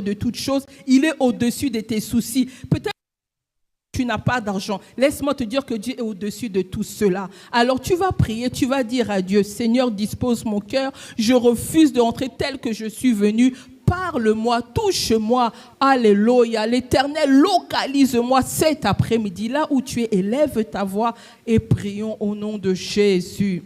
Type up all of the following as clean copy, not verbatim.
de toutes choses, il est au-dessus de tes soucis. Peut-être que tu n'as pas d'argent. Laisse-moi te dire que Dieu est au-dessus de tout cela. Alors tu vas prier, tu vas dire à Dieu, Seigneur, dispose mon cœur. Je refuse de rentrer tel que je suis venu. Parle-moi, touche-moi. Alléluia. L'Éternel, localise-moi cet après-midi. Là où tu es, élève ta voix et prions au nom de Jésus.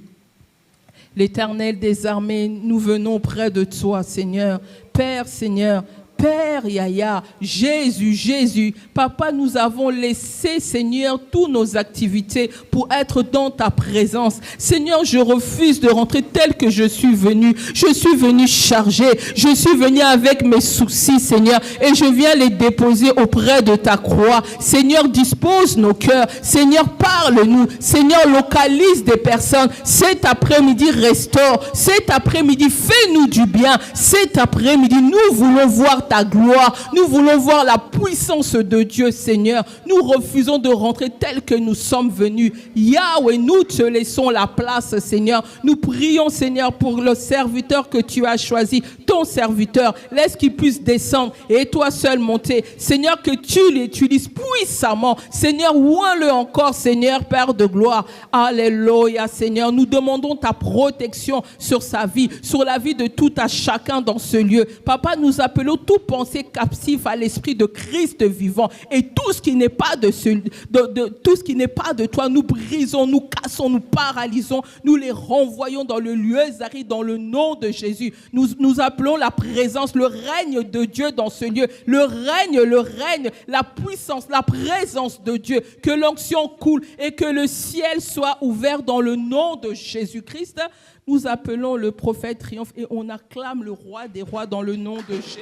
L'Éternel des armées, nous venons près de toi, Seigneur. Père, Seigneur, Père Yahya, Jésus, Papa, nous avons laissé, Seigneur, toutes nos activités pour être dans ta présence. Seigneur, je refuse de rentrer tel que je suis venu. Je suis venu chargé. Je suis venu avec mes soucis, Seigneur, et je viens les déposer auprès de ta croix. Seigneur, dispose nos cœurs. Seigneur, parle-nous. Seigneur, localise des personnes. Cet après-midi, restaure. Cet après-midi, fais-nous du bien. Cet après-midi, nous voulons voir ta gloire. Nous voulons voir la puissance de Dieu, Seigneur. Nous refusons de rentrer tel que nous sommes venus. Yahweh, nous te laissons la place, Seigneur. Nous prions, Seigneur, pour le serviteur que tu as choisi, ton serviteur. Laisse qu'il puisse descendre et toi seul monter. Seigneur, que tu l'utilises puissamment. Seigneur, oins-le encore, Seigneur, Père de gloire. Alléluia, Seigneur. Nous demandons ta protection sur sa vie, sur la vie de tout à chacun dans ce lieu. Papa, nous appelons toute pensée captive à l'esprit de Christ vivant, et tout ce qui n'est pas tout ce qui n'est pas de toi, nous brisons, nous cassons, nous paralysons, nous les renvoyons dans le lieu aride dans le nom de Jésus. Nous appelons la présence, le règne de Dieu dans ce lieu, le règne, la puissance, la présence de Dieu, que l'onction coule et que le ciel soit ouvert dans le nom de Jésus-Christ. Nous appelons le prophète triomphe et on acclame le roi des rois dans le nom de Jésus.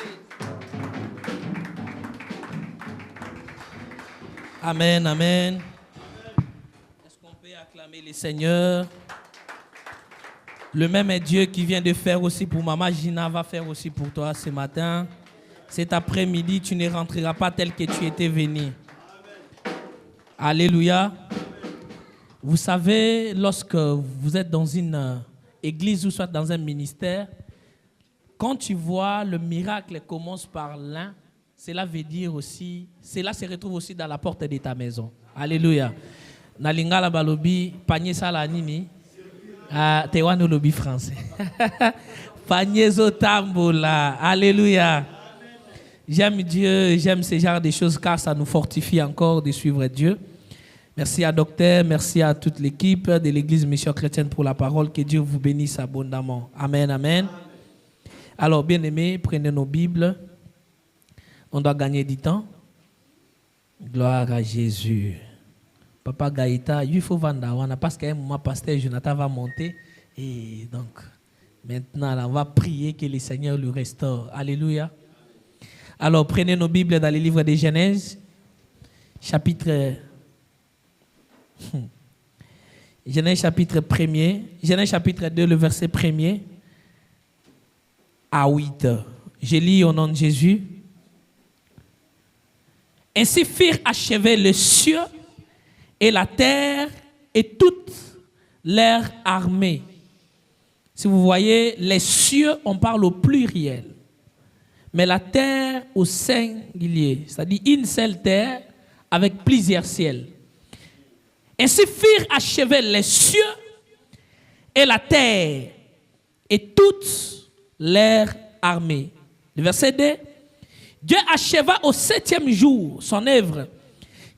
Amen, amen. Est-ce qu'on peut acclamer le Seigneur? Le même Dieu qui vient de faire aussi pour Maman Gina va faire aussi pour toi ce matin. Cet après-midi, tu ne rentreras pas tel que tu étais venu. Alléluia. Vous savez, lorsque vous êtes dans une église ou soit dans un ministère, quand tu vois le miracle commence par l'un, cela veut dire aussi, cela se retrouve aussi dans la porte de ta maison. Alléluia. Nalingala balobi, panier sala nini, tewano lobi français. Panier zotambola. Alléluia. J'aime Dieu, j'aime ce genre de choses car ça nous fortifie encore de suivre Dieu. Merci à Docteur, merci à toute l'équipe de l'Église Mission Chrétienne pour la parole. Que Dieu vous bénisse abondamment. Amen, amen. Alors, bien aimés, prenez nos Bibles. On doit gagner du temps. Gloire à Jésus. Papa Gaïta, il faut vendre parce qu'à un moment, pasteur Jonathan va monter. Et donc, maintenant, là, on va prier que le Seigneur lui restaure. Alléluia. Alors, prenez nos Bibles dans le livre de Genèse, chapitre 1er, Genèse chapitre 2, le verset 1er à 8. Je lis au nom de Jésus. Ainsi firent achever les cieux et la terre et toute leur armée. Si vous voyez, les cieux, on parle au pluriel. Mais la terre au singulier, c'est-à-dire une seule terre avec plusieurs ciels. Ainsi firent achever les cieux et la terre et toute leur armée. Le verset 2. Dieu acheva au 7e jour son œuvre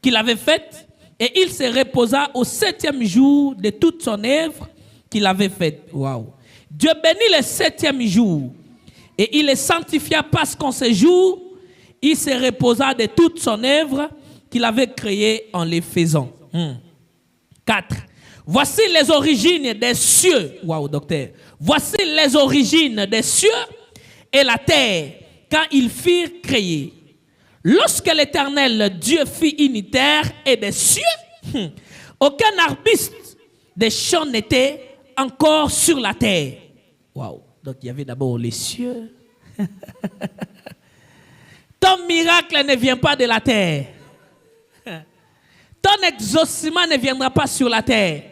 qu'il avait faite et il se reposa au 7e jour de toute son œuvre qu'il avait faite. Wow. Dieu bénit le 7e jour et il le sanctifia parce qu'en ce jour, il se reposa de toute son œuvre qu'il avait créée en les faisant. 4. Voici les origines des cieux. Wow, docteur. Voici les origines des cieux et la terre quand ils furent créés. Lorsque l'Éternel Dieu fit une terre et des cieux, aucun arbuste des champs n'était encore sur la terre. Wow. Donc il y avait d'abord les cieux. Ton miracle ne vient pas de la terre. Ton exaucement ne viendra pas sur la terre.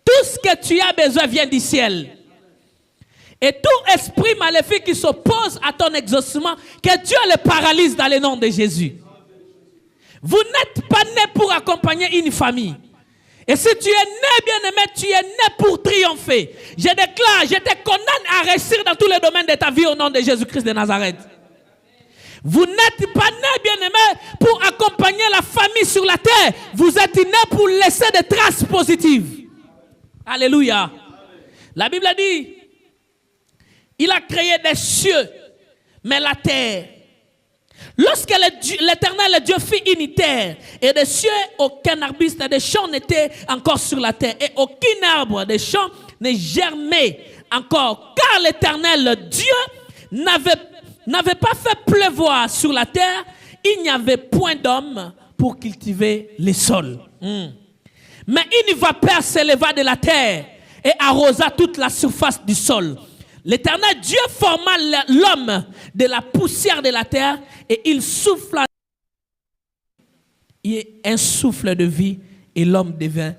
Tout ce que tu as besoin vient du ciel. Et tout esprit maléfique qui s'oppose à ton exaucement, que Dieu le paralyse dans le nom de Jésus. Vous n'êtes pas né pour accompagner une famille. Et si tu es né, bien-aimé, tu es né pour triompher. Je déclare, je te condamne à réussir dans tous les domaines de ta vie au nom de Jésus-Christ de Nazareth. Vous n'êtes pas né, bien-aimé, pour accompagner la famille sur la terre. Vous êtes né pour laisser des traces positives. Alléluia. La Bible dit, il a créé des cieux, mais la terre. Lorsque l'Éternel, le Dieu, fit une terre, et des cieux, aucun arbuste des champs n'était encore sur la terre, et aucun arbre des champs ne germait encore, car l'Éternel, le Dieu, n'avait pas fait pleuvoir sur la terre, il n'y avait point d'homme pour cultiver les sols. Mais une vapeur s'éleva de la terre et arrosa toute la surface du sol. L'Éternel Dieu forma l'homme de la poussière de la terre et il souffla un souffle de vie et l'homme devint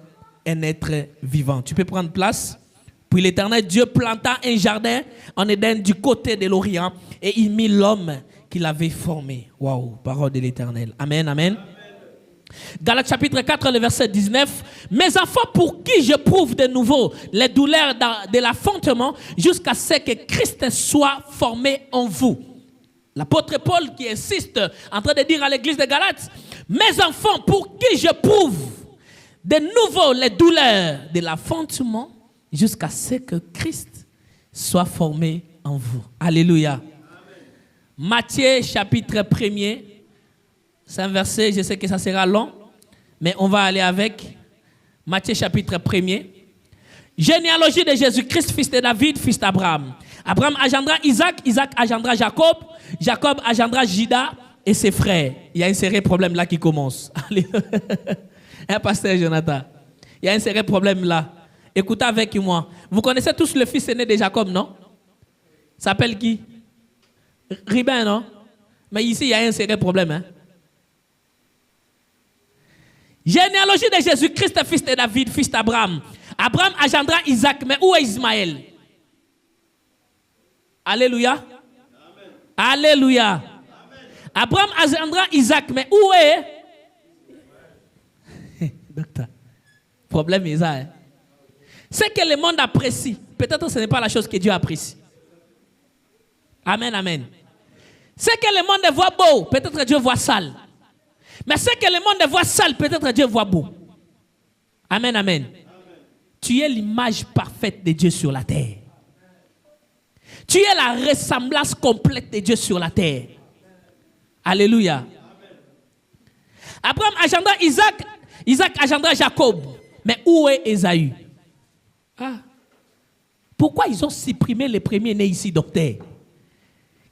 un être vivant. Tu peux prendre place. Puis l'Éternel Dieu planta un jardin en Éden du côté de l'Orient et il mit l'homme qu'il avait formé. Waouh, parole de l'Éternel. Amen, amen. Galates chapitre 4, le verset 19. Mes enfants, pour qui je prouve de nouveau les douleurs de l'enfantement jusqu'à ce que Christ soit formé en vous. L'apôtre Paul qui insiste en train de dire à l'église de Galates, mes enfants, pour qui je prouve de nouveau les douleurs de l'enfantement jusqu'à ce que Christ soit formé en vous. Alléluia. Amen. Matthieu chapitre 1er. C'est un verset, je sais que ça sera long, mais on va aller avec Matthieu chapitre 1er. Généalogie de Jésus-Christ, fils de David, fils d'Abraham. Abraham engendra Isaac, Isaac engendra Jacob, Jacob engendra Juda et ses frères. Il y a un sérieux problème là qui commence. Hein, pasteur Jonathan? Il y a un sérieux problème là. Écoutez avec moi. Vous connaissez tous le fils aîné de Jacob, non? S'appelle qui? Rubin, non? Mais ici, il y a un sérieux problème, hein? Généalogie de Jésus-Christ, fils de David, fils d'Abraham. Abraham engendra Isaac, mais où est Ismaël? Alléluia. Amen. Alléluia. Amen. Abraham engendra Isaac, mais où est? Docteur, problème est ça. Hein? C'est que le monde apprécie. Peut-être que ce n'est pas la chose que Dieu apprécie. Amen, amen. C'est que le monde voit beau, peut-être que Dieu voit sale. Mais c'est que le monde voit sale, peut-être que Dieu voit beau. Amen, amen. Tu es l'image parfaite de Dieu sur la terre. Tu es la ressemblance complète de Dieu sur la terre. Alléluia. Abraham engendra Isaac, Isaac engendra Jacob. Mais où est Ésaü? Ah. Pourquoi ils ont supprimé le premier-né ici, docteur?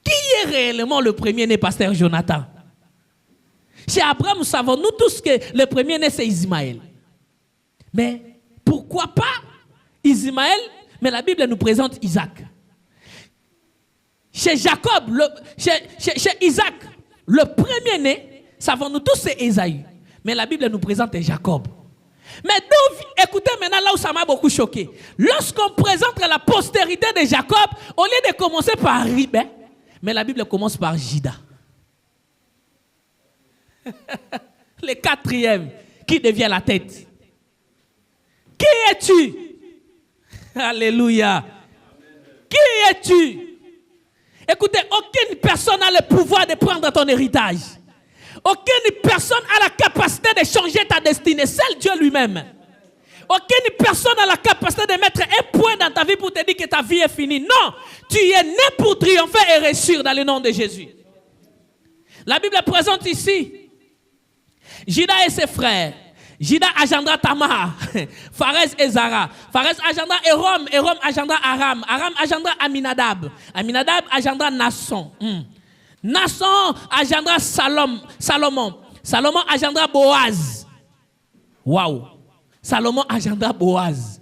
Qui est réellement le premier-né, pasteur Jonathan? Chez Abraham, nous savons nous tous que le premier-né, c'est Ismaël. Mais pourquoi pas Ismaël? Mais la Bible nous présente Isaac. Chez Jacob, chez Isaac, le premier-né, savons-nous tous, c'est Ésaü. Mais la Bible nous présente Jacob. Mais écoutez maintenant là où ça m'a beaucoup choqué. Lorsqu'on présente la postérité de Jacob, au lieu de commencer par Ribé, mais la Bible commence par Juda. Le quatrième qui devient la tête. Qui es-tu? Alléluia. Qui es-tu? Écoutez, aucune personne n'a le pouvoir de prendre ton héritage. Aucune personne a la capacité de changer ta destinée. Seul Dieu lui-même. Aucune personne n'a la capacité de mettre un point dans ta vie pour te dire que ta vie est finie. Non, tu es né pour triompher et réussir dans le nom de Jésus. La Bible présente ici Juda et ses frères. Juda engendra Tamar, Pharez et Zara. Pharez engendra Érom, Érom engendra Aram, Aram engendra Aminadab, Aminadab engendra Nasson. Nasson engendra Salomon, Salomon engendra Boaz. Waouh! Salomon engendra Boaz.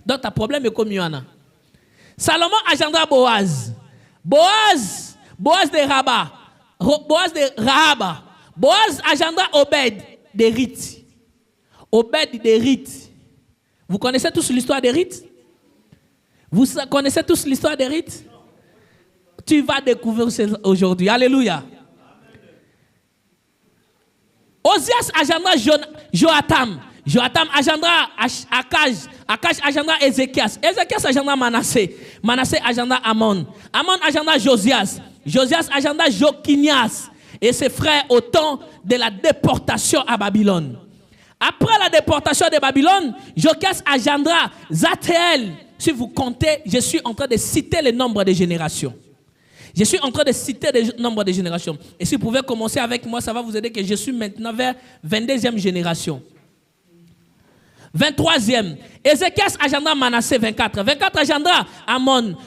Donc, ta problème est comme Yohana. Salomon engendra Boaz. Boaz de Rabat. Boaz de Rahaba. Boaz engendra Obed de Rith. Obed de Rith. Vous connaissez tous l'histoire de Rith? Vous connaissez tous l'histoire des rites? Tu vas découvrir aujourd'hui. Alléluia. Osias agenda Joatam. Joatam agenda Akaj. Akaj agenda Ézéchias. Ézéchias agenda Manassé. Manassé agenda Amon. Amon agenda Josias. Josias agenda Jokinias et ses frères au temps de la déportation à Babylone. Après la déportation de Babylone, Josias agenda Zathéel. Si vous comptez, je suis en train de citer le nombre de générations. Je suis en train de citer le nombre de générations. Et si vous pouvez commencer avec moi, ça va vous aider que je suis maintenant vers 22e génération. 23e. Ézéchias agenda Manassé 24. 24 agenda Amon.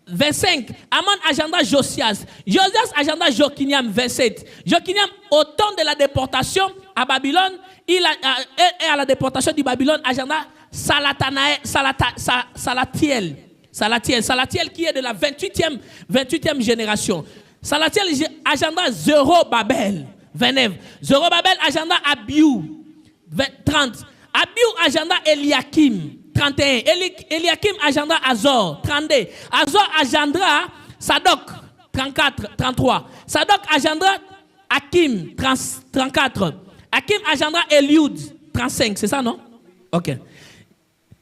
25. Amon agenda Josias. Josias agenda Jokiniam 27. Jokiniam au temps de la déportation à Babylone, et à la déportation de Babylone agenda Salatiel. Salatiel qui est de la 28e génération. Salatiel agenda Zerobabel 29. Zerobabel agenda Abiou 30. Abiou agenda Eliakim 31. Eliakim agenda Azor 32. Azor agenda Sadok 33. Sadok agenda Hakim 34. Hakim agenda Eliud 35. C'est ça, non? Ok.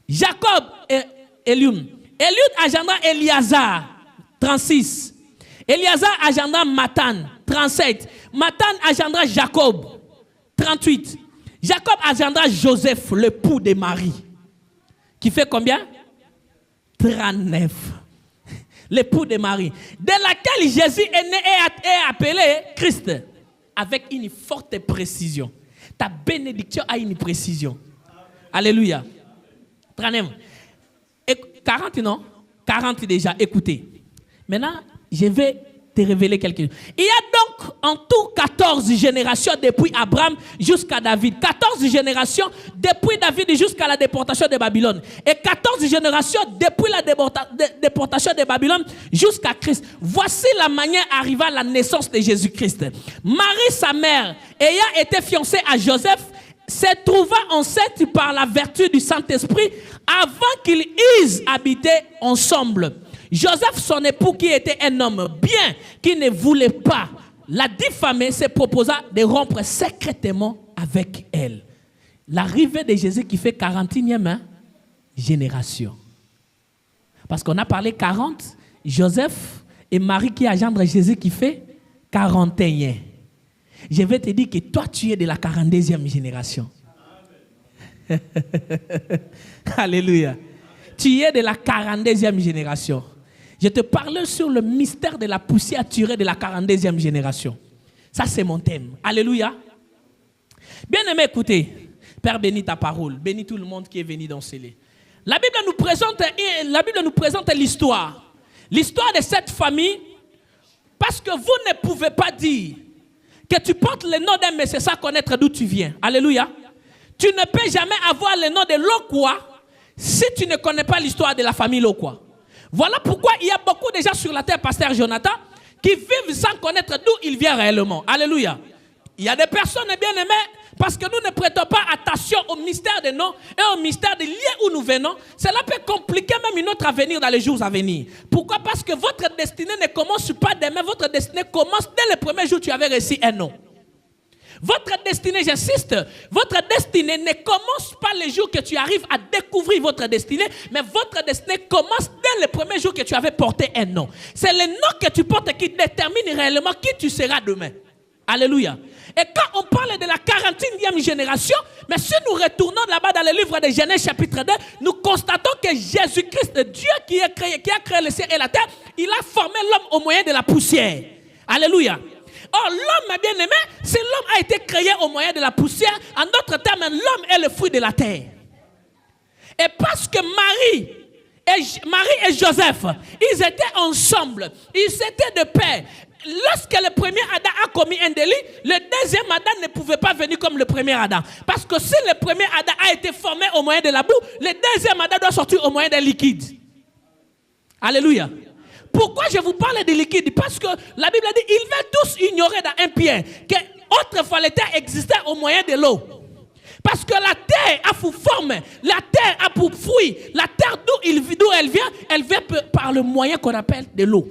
Jacob et Eliud. Eliud agenda Eliazar 36. Eliazar agenda Matan 37. Matan agenda Jacob 38. Jacob agenda Joseph, l'époux de Marie. Qui fait combien? 39. L'époux de Marie. De laquelle Jésus est né et appelé Christ. Avec une forte précision. Ta bénédiction a une précision. Alléluia. 39. 40 non? 40 déjà, écoutez. Maintenant, je vais te révéler quelque chose. Il y a donc en tout 14 générations depuis Abraham jusqu'à David. 14 générations depuis David jusqu'à la déportation de Babylone. Et 14 générations depuis la déportation de Babylone jusqu'à Christ. Voici la manière arriva à la naissance de Jésus-Christ. Marie, sa mère, ayant été fiancée à Joseph, se trouva enceinte par la vertu du Saint-Esprit avant qu'ils eussent habité ensemble. Joseph, son époux, qui était un homme bien, qui ne voulait pas la diffamer, se proposa de rompre secrètement avec elle. L'arrivée de Jésus qui fait 41e génération. Parce qu'on a parlé 40, Joseph et Marie qui engendrent Jésus qui fait 41. Je vais te dire que toi, tu es de la 42e génération. Alléluia. Tu es de la 42e génération. Je te parle sur le mystère de la poussière tirée de la 42e génération. Ça, c'est mon thème. Alléluia. Bien-aimé, écoutez. Père, bénis ta parole. Bénis tout le monde qui est venu dans ce lieu. La Bible nous présente l'histoire. L'histoire de cette famille. Parce que vous ne pouvez pas dire que tu portes le nom d'un monsieur sans connaître d'où tu viens. Alléluia. Tu ne peux jamais avoir le nom de Lokwa si tu ne connais pas l'histoire de la famille Lokwa. Voilà pourquoi il y a beaucoup de gens sur la terre, pasteur Jonathan, qui vivent sans connaître d'où ils viennent réellement. Alléluia. Il y a des personnes bien-aimées, parce que nous ne prêtons pas attention au mystère des noms et au mystère des lieux où nous venons. Cela peut compliquer même notre avenir dans les jours à venir. Pourquoi? Parce que votre destinée ne commence pas demain, votre destinée commence dès le premier jour où tu avais reçu un nom. Votre destinée, j'insiste, votre destinée ne commence pas le jour que tu arrives à découvrir votre destinée, mais votre destinée commence dès le premier jour que tu avais porté un nom. C'est le nom que tu portes qui détermine réellement qui tu seras demain. Alléluia. Et quand on parle de la 41e génération, mais si nous retournons là-bas dans le livre de Genèse chapitre 2, nous constatons que Jésus-Christ, Dieu qui a créé le ciel et la terre, il a formé l'homme au moyen de la poussière. Alléluia. Or, l'homme, bien aimé, si l'homme a été créé au moyen de la poussière, en d'autres termes, l'homme est le fruit de la terre. Et parce que Marie et Joseph, ils étaient ensemble, ils étaient de paix. Lorsque le premier Adam a commis un délit, le deuxième Adam ne pouvait pas venir comme le premier Adam. Parce que si le premier Adam a été formé au moyen de la boue, le deuxième Adam doit sortir au moyen d'un liquide. Alléluia. Pourquoi je vous parle de liquide? Parce que la Bible dit, ils veulent tous ignorer dans 1 Pierre qu'autrefois la terre existait au moyen de l'eau. Parce que la terre a pour forme, la terre a pour fruit, la terre d'où elle vient par le moyen qu'on appelle de l'eau.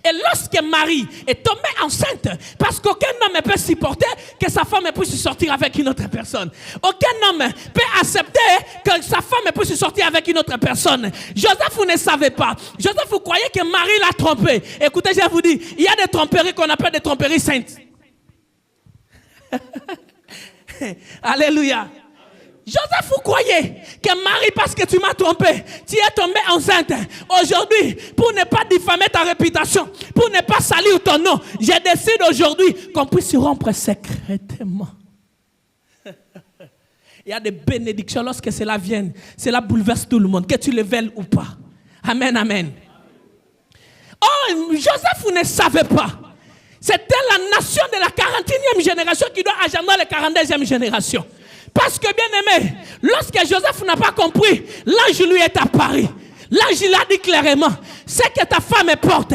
Et lorsque Marie est tombée enceinte, parce qu'aucun homme ne peut supporter que sa femme puisse sortir avec une autre personne. Aucun homme peut accepter que sa femme puisse sortir avec une autre personne. Joseph, vous ne savez pas. Joseph, vous croyez que Marie l'a trompé. Écoutez, je vous dis, il y a des tromperies qu'on appelle des tromperies saintes. Alléluia. Joseph, vous croyez que Marie, parce que tu m'as trompé, tu es tombée enceinte. Aujourd'hui, pour ne pas diffamer ta réputation, pour ne pas salir ton nom, je décide aujourd'hui qu'on puisse rompre secrètement. Il y a des bénédictions lorsque cela vient. Cela bouleverse tout le monde, que tu le veuilles ou pas. Amen, amen. Oh, Joseph, vous ne savez pas. C'était la nation de la 41e génération qui doit agender la 42e génération. Parce que, bien aimé, lorsque Joseph n'a pas compris, l'ange lui est apparu. L'ange il a dit clairement, c'est que ta femme est porte.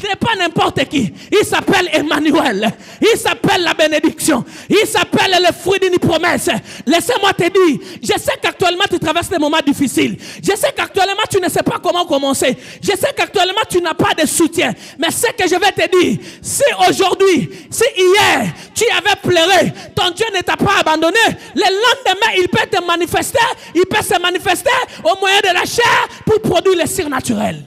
Ce n'est pas n'importe qui. Il s'appelle Emmanuel. Il s'appelle la bénédiction. Il s'appelle le fruit d'une promesse. Laissez-moi te dire, je sais qu'actuellement tu traverses des moments difficiles. Je sais qu'actuellement tu ne sais pas comment commencer. Je sais qu'actuellement tu n'as pas de soutien. Mais ce que je vais te dire, si aujourd'hui, si hier tu avais pleuré, ton Dieu ne t'a pas abandonné, le lendemain il peut te manifester, il peut se manifester au moyen de la chair pour produire le surnaturel.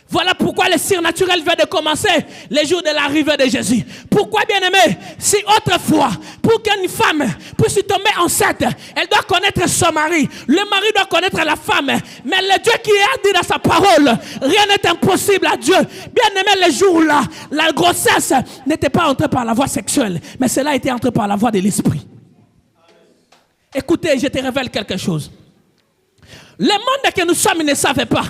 Voilà pourquoi le surnaturel vient de commencer les jours de l'arrivée de Jésus. Pourquoi, bien aimé, si autrefois, pour qu'une femme puisse tomber enceinte, elle doit connaître son mari. Le mari doit connaître la femme. Mais le Dieu qui a dit dans sa parole, rien n'est impossible à Dieu. Bien aimé, les jours-là, la grossesse n'était pas entrée par la voie sexuelle, mais cela a été entré par la voie de l'esprit. Écoutez, je te révèle quelque chose. Le monde que nous sommes ne savait pas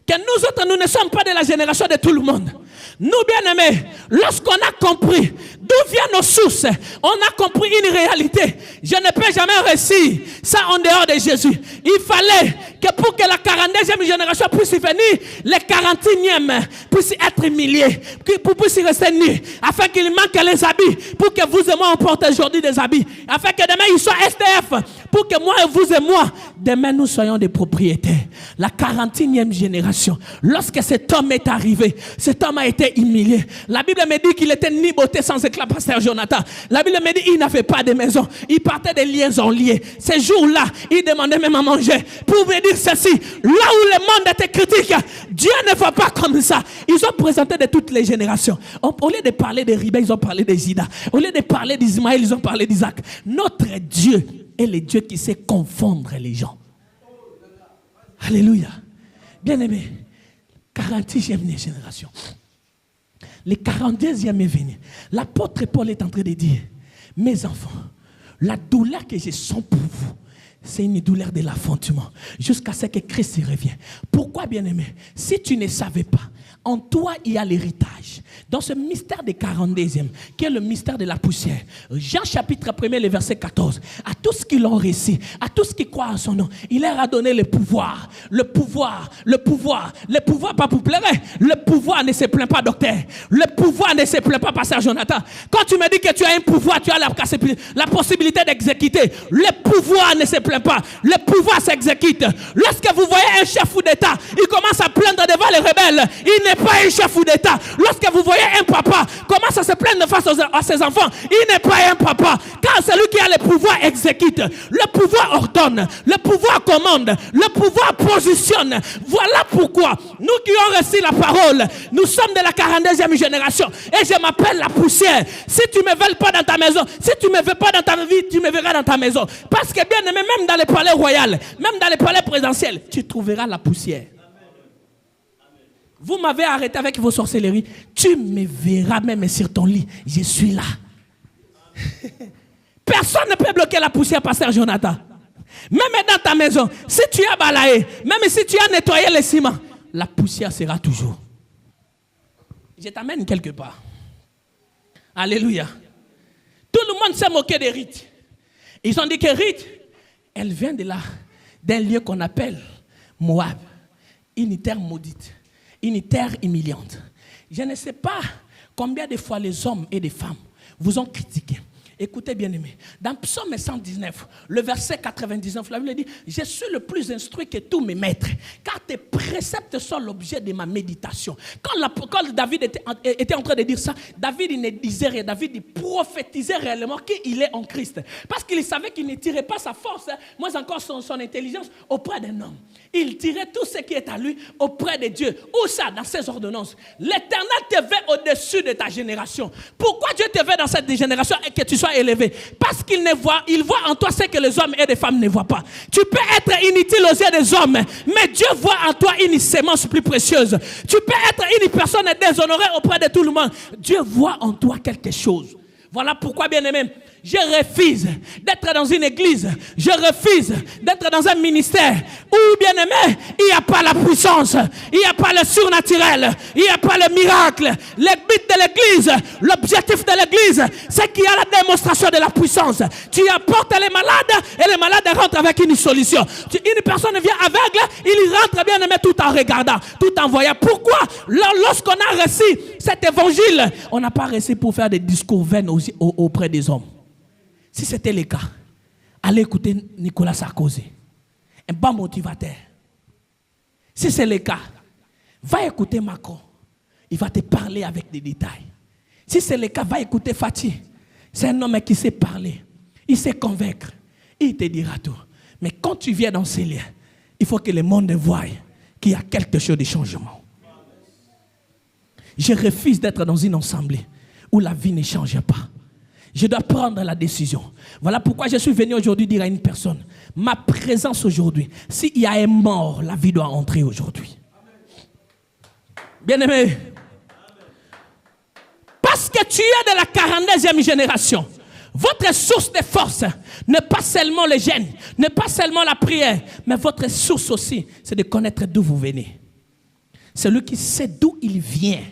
que nous autres, nous ne sommes pas de la génération de tout le monde. Nous, bien aimés, lorsqu'on a compris d'où viennent nos sources, on a compris une réalité. Je ne peux jamais réussir ça en dehors de Jésus. Il fallait que pour que la 42e génération puisse venir, les 41e puissent être humiliés, pour puissent rester nus, afin qu'il manque les habits, pour que vous et moi on porte aujourd'hui des habits, afin que demain ils soient SDF, pour que moi et vous et moi, demain nous soyons des propriétaires. La 41e génération, lorsque cet homme est arrivé, cet homme a été humilié. La Bible me dit qu'il était ni beauté sans éclat, pasteur Jonathan. La Bible me dit qu'il n'avait pas de maison. Il partait de liens en liens. Ces jours-là, il demandait même à manger. Pour me dire ceci, là où le monde était critique, Dieu ne va pas comme ça. Ils ont présenté de toutes les générations. Au lieu de parler de Riba, ils ont parlé de Zida. Au lieu de parler d'Ismaël, ils ont parlé d'Isaac. Notre Dieu est le Dieu qui sait confondre les gens. Alléluia. Bien-aimé, 40e génération. Le 42e est venu. L'apôtre Paul est en train de dire, mes enfants, la douleur que je sens pour vous, c'est une douleur de l'affrontement, jusqu'à ce que Christ revienne. Pourquoi, bien-aimé? Si tu ne savais pas, en toi, il y a l'héritage. Dans ce mystère des 42e, qui est le mystère de la poussière, Jean chapitre 1, le verset 14, à tous qui l'ont reçu, à tous qui croient en son nom, il leur a donné le pouvoir. Le pouvoir, pas pour pleurer. Le pouvoir ne se plaint pas, docteur. Le pouvoir ne se plaint pas, pasteur Jonathan. Quand tu me dis que tu as un pouvoir, tu as la possibilité d'exécuter. Le pouvoir ne se plaint pas. Le pouvoir s'exécute. Lorsque vous voyez un chef d'État, il commence à plaindre devant les rebelles. Il n'est pas un chef d'État. Lorsque vous voyez un papa commence à se plaindre face à ses enfants, il n'est pas un papa. Car celui qui a le pouvoir exécute. Le pouvoir ordonne. Le pouvoir commande. Le pouvoir positionne. Voilà pourquoi nous qui avons reçu la parole, nous sommes de la 42e génération. Et je m'appelle la poussière. Si tu ne me veux pas dans ta maison, si tu ne me veux pas dans ta vie, tu me verras dans ta maison. Parce que bien aimé, même dans les palais royaux, même dans les palais présidentiels, tu trouveras la poussière. Vous m'avez arrêté avec vos sorcelleries. Tu me verras même sur ton lit. Je suis là. Personne ne peut bloquer la poussière, pasteur Jonathan. Même dans ta maison, si tu as balayé, même si tu as nettoyé le ciment, la poussière sera toujours. Je t'amène quelque part. Alléluia. Tout le monde s'est moqué des rites. Ils ont dit que Rite, elle vient d'un lieu qu'on appelle Moab, une terre maudite. Une terre humiliante. Je ne sais pas combien de fois les hommes et les femmes vous ont critiqué. Écoutez bien aimé, dans Psaume 119, le verset 99, la Bible dit, je suis le plus instruit que tous mes maîtres, car tes préceptes sont l'objet de ma méditation. Quand David était en train de dire ça, David il ne disait rien, David il prophétisait réellement qu'il est en Christ. Parce qu'il savait qu'il ne tirait pas sa force, moins encore son intelligence, auprès d'un homme. Il tirait tout ce qui est à lui auprès de Dieu. Où ça? Dans ses ordonnances. L'Éternel te veut au-dessus de ta génération. Pourquoi Dieu te veut dans cette génération et que tu sois élevé? Parce qu'il voit en toi ce que les hommes et les femmes ne voient pas. Tu peux être inutile aux yeux des hommes, mais Dieu voit en toi une sémence plus précieuse. Tu peux être une personne déshonorée auprès de tout le monde. Dieu voit en toi quelque chose. Voilà pourquoi, bien aimé, je refuse d'être dans une église, je refuse d'être dans un ministère où, bien aimé, il n'y a pas la puissance, il n'y a pas le surnaturel, il n'y a pas le miracle. Le but de l'église, l'objectif de l'église, c'est qu'il y a la démonstration de la puissance. Tu apportes les malades et les malades rentrent avec une solution. Une personne vient aveugle, il rentre, bien aimé, tout en regardant, tout en voyant. Pourquoi? Lorsqu'on a reçu cet évangile, on n'a pas reçu pour faire des discours vains auprès des hommes. Si c'était le cas, allez écouter Nicolas Sarkozy, un bon motivateur. Si c'est le cas, va écouter Macron, il va te parler avec des détails. Si c'est le cas, va écouter Fatih, c'est un homme qui sait parler, il sait convaincre, il te dira tout. Mais quand tu viens dans ces lieux, il faut que le monde voie qu'il y a quelque chose de changement. Je refuse d'être dans une assemblée où la vie ne change pas. Je dois prendre la décision. Voilà pourquoi je suis venu aujourd'hui dire à une personne, ma présence aujourd'hui, s'il y a un mort, la vie doit entrer aujourd'hui. Bien-aimé, parce que tu es de la 42e génération, votre source de force n'est pas seulement le jeûne, n'est pas seulement la prière, mais votre source aussi, c'est de connaître d'où vous venez. Celui qui sait d'où il vient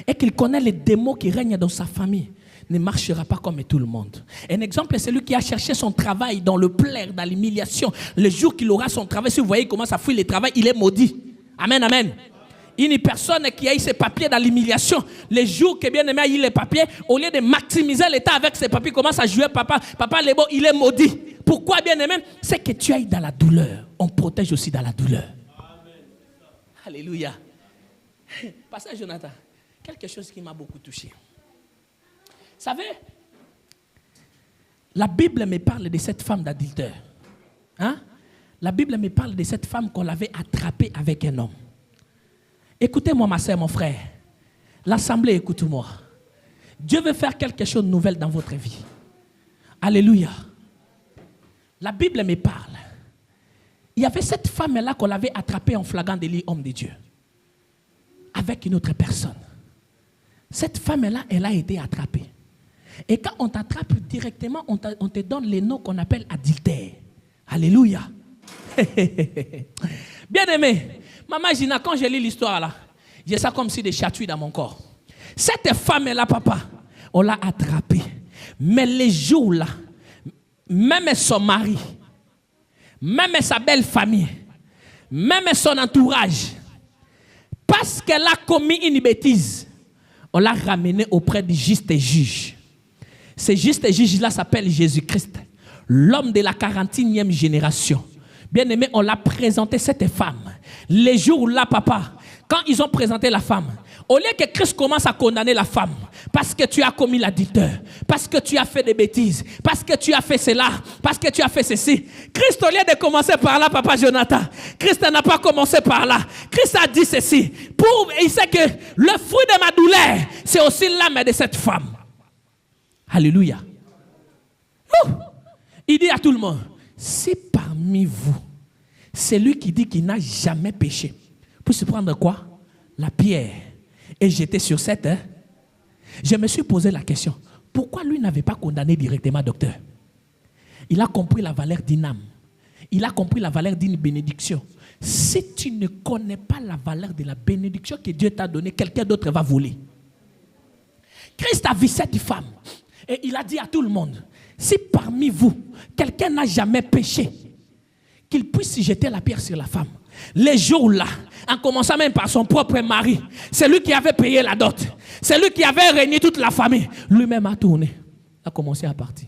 et qu'il connaît les démons qui règnent dans sa famille ne marchera pas comme tout le monde. Un exemple, c'est celui qui a cherché son travail dans le plaire, dans l'humiliation. Le jour qu'il aura son travail, si vous voyez comment ça fuit le travail, il est maudit. Amen, amen. Une personne qui a eu ses papiers dans l'humiliation, le jour que bien aimé a eu les papiers, au lieu de maximiser l'état avec ses papiers, commence à jouer papa, les beaux, il est maudit. Pourquoi bien aimé? C'est que tu ailles dans la douleur. On protège aussi dans la douleur. Amen. Alléluia. Pasteur Jonathan, quelque chose qui m'a beaucoup touché. Vous savez, la Bible me parle de cette femme d'adultère. Hein? La Bible me parle de cette femme qu'on l'avait attrapée avec un homme. Écoutez-moi, ma soeur, mon frère. L'assemblée, écoute-moi. Dieu veut faire quelque chose de nouvel dans votre vie. Alléluia. La Bible me parle. Il y avait cette femme-là qu'on l'avait attrapée en flagrant délit, homme de Dieu. Avec une autre personne. Cette femme-là, elle a été attrapée. Et quand on t'attrape directement, on te donne les noms qu'on appelle adultère. Alléluia. Bien aimé, maman Gina, quand je lis l'histoire là, j'ai ça comme si des chatouilles dans mon corps. Cette femme-là, papa, on l'a attrapée. Mais les jours là, même son mari, même sa belle famille, même son entourage, parce qu'elle a commis une bêtise, on l'a ramenée auprès du juste juge. Ce juste juge-là s'appelle Jésus-Christ, l'homme de la 41e génération. Bien aimé, on l'a présenté cette femme. Les jours là, papa, quand ils ont présenté la femme, au lieu que Christ commence à condamner la femme, parce que tu as commis l'adultère, parce que tu as fait des bêtises, parce que tu as fait cela, parce que tu as fait ceci, Christ, au lieu de commencer par là, papa Jonathan, Christ n'a pas commencé par là. Christ a dit ceci, il sait que le fruit de ma douleur, c'est aussi l'âme de cette femme. Alléluia. Il dit à tout le monde, si parmi vous, celui qui dit qu'il n'a jamais péché, pour se prendre quoi? La pierre et jeter sur cette. Je me suis posé la question, pourquoi lui n'avait pas condamné directement docteur? Il a compris la valeur d'une âme. Il a compris la valeur d'une bénédiction. Si tu ne connais pas la valeur de la bénédiction que Dieu t'a donnée, quelqu'un d'autre va voler. Christ a vu cette femme et il a dit à tout le monde, si parmi vous, quelqu'un n'a jamais péché, qu'il puisse jeter la pierre sur la femme. Les jours-là, en commençant même par son propre mari, c'est lui qui avait payé la dot, c'est lui qui avait régné toute la famille, lui-même a tourné. a commencé à partir.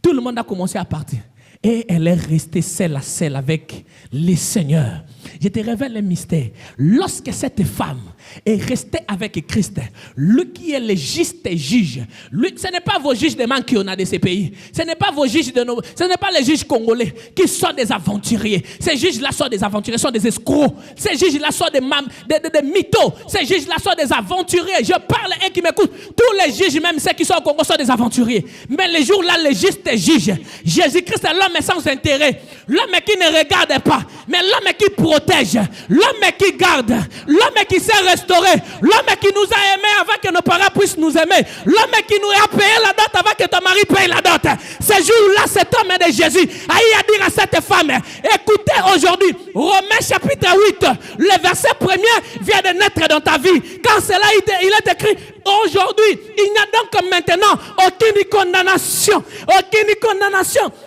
Tout le monde a commencé à partir. Et elle est restée seule à seule avec le Seigneur. Je te révèle un mystère. Lorsque cette femme est restée avec Christ, lui qui est le juste juge, lui, ce n'est pas vos juges de man qui on a de ces pays. Ce n'est pas vos juges de nos, ce n'est pas les juges congolais qui sont des aventuriers. Ces juges-là sont des aventuriers, sont des escrocs. Ces juges-là sont des mythos. Ces juges-là sont des aventuriers. Je parle et qui m'écoute. Tous les juges, même ceux qui sont au Congo, sont des aventuriers. Mais les jours-là, les justes juges, Jésus-Christ est l'homme sans intérêt, l'homme qui ne regarde pas, mais l'homme qui protège, l'homme qui garde, l'homme qui sait restaurer, l'homme qui nous a aimés avant que nos parents puissent nous aimer, l'homme qui nous a payé la dot avant que ton mari paye la dot. Ce jour-là, cet homme de Jésus a eu à dire à cette femme, écoutez aujourd'hui, Romains chapitre 8, le verset 1er vient de naître dans ta vie. Quand cela il est écrit, aujourd'hui, il n'y a donc maintenant aucune condamnation,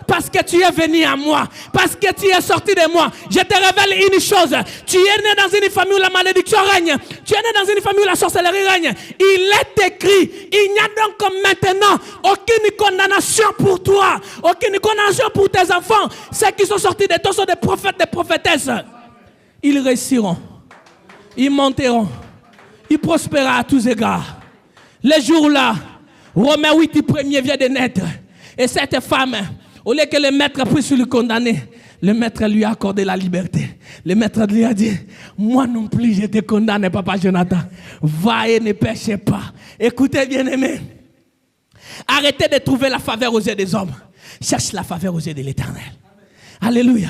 parce que tu es venu à moi, parce que tu es sorti de moi. Je te révèle une chose, tu es né dans une famille où la malédiction règne, tu es né dans une famille où la sorcellerie règne. Il est écrit, il n'y a donc maintenant aucune condamnation pour toi, aucune condamnation pour tes enfants. Ceux qui sont sortis de toi sont des prophètes, des prophétesses. Ils réussiront, ils monteront, ils prospéreront à tous égards. Les jours-là, Romains 8, premier vient de naître. Et cette femme, au lieu que le maître puisse le condamner, le maître lui a accordé la liberté. Le maître lui a dit, moi non plus je te condamne, papa Jonathan. Va et ne péchez pas. Écoutez bien aimé. Arrêtez de trouver la faveur aux yeux des hommes. Cherche la faveur aux yeux de l'Éternel. Alléluia.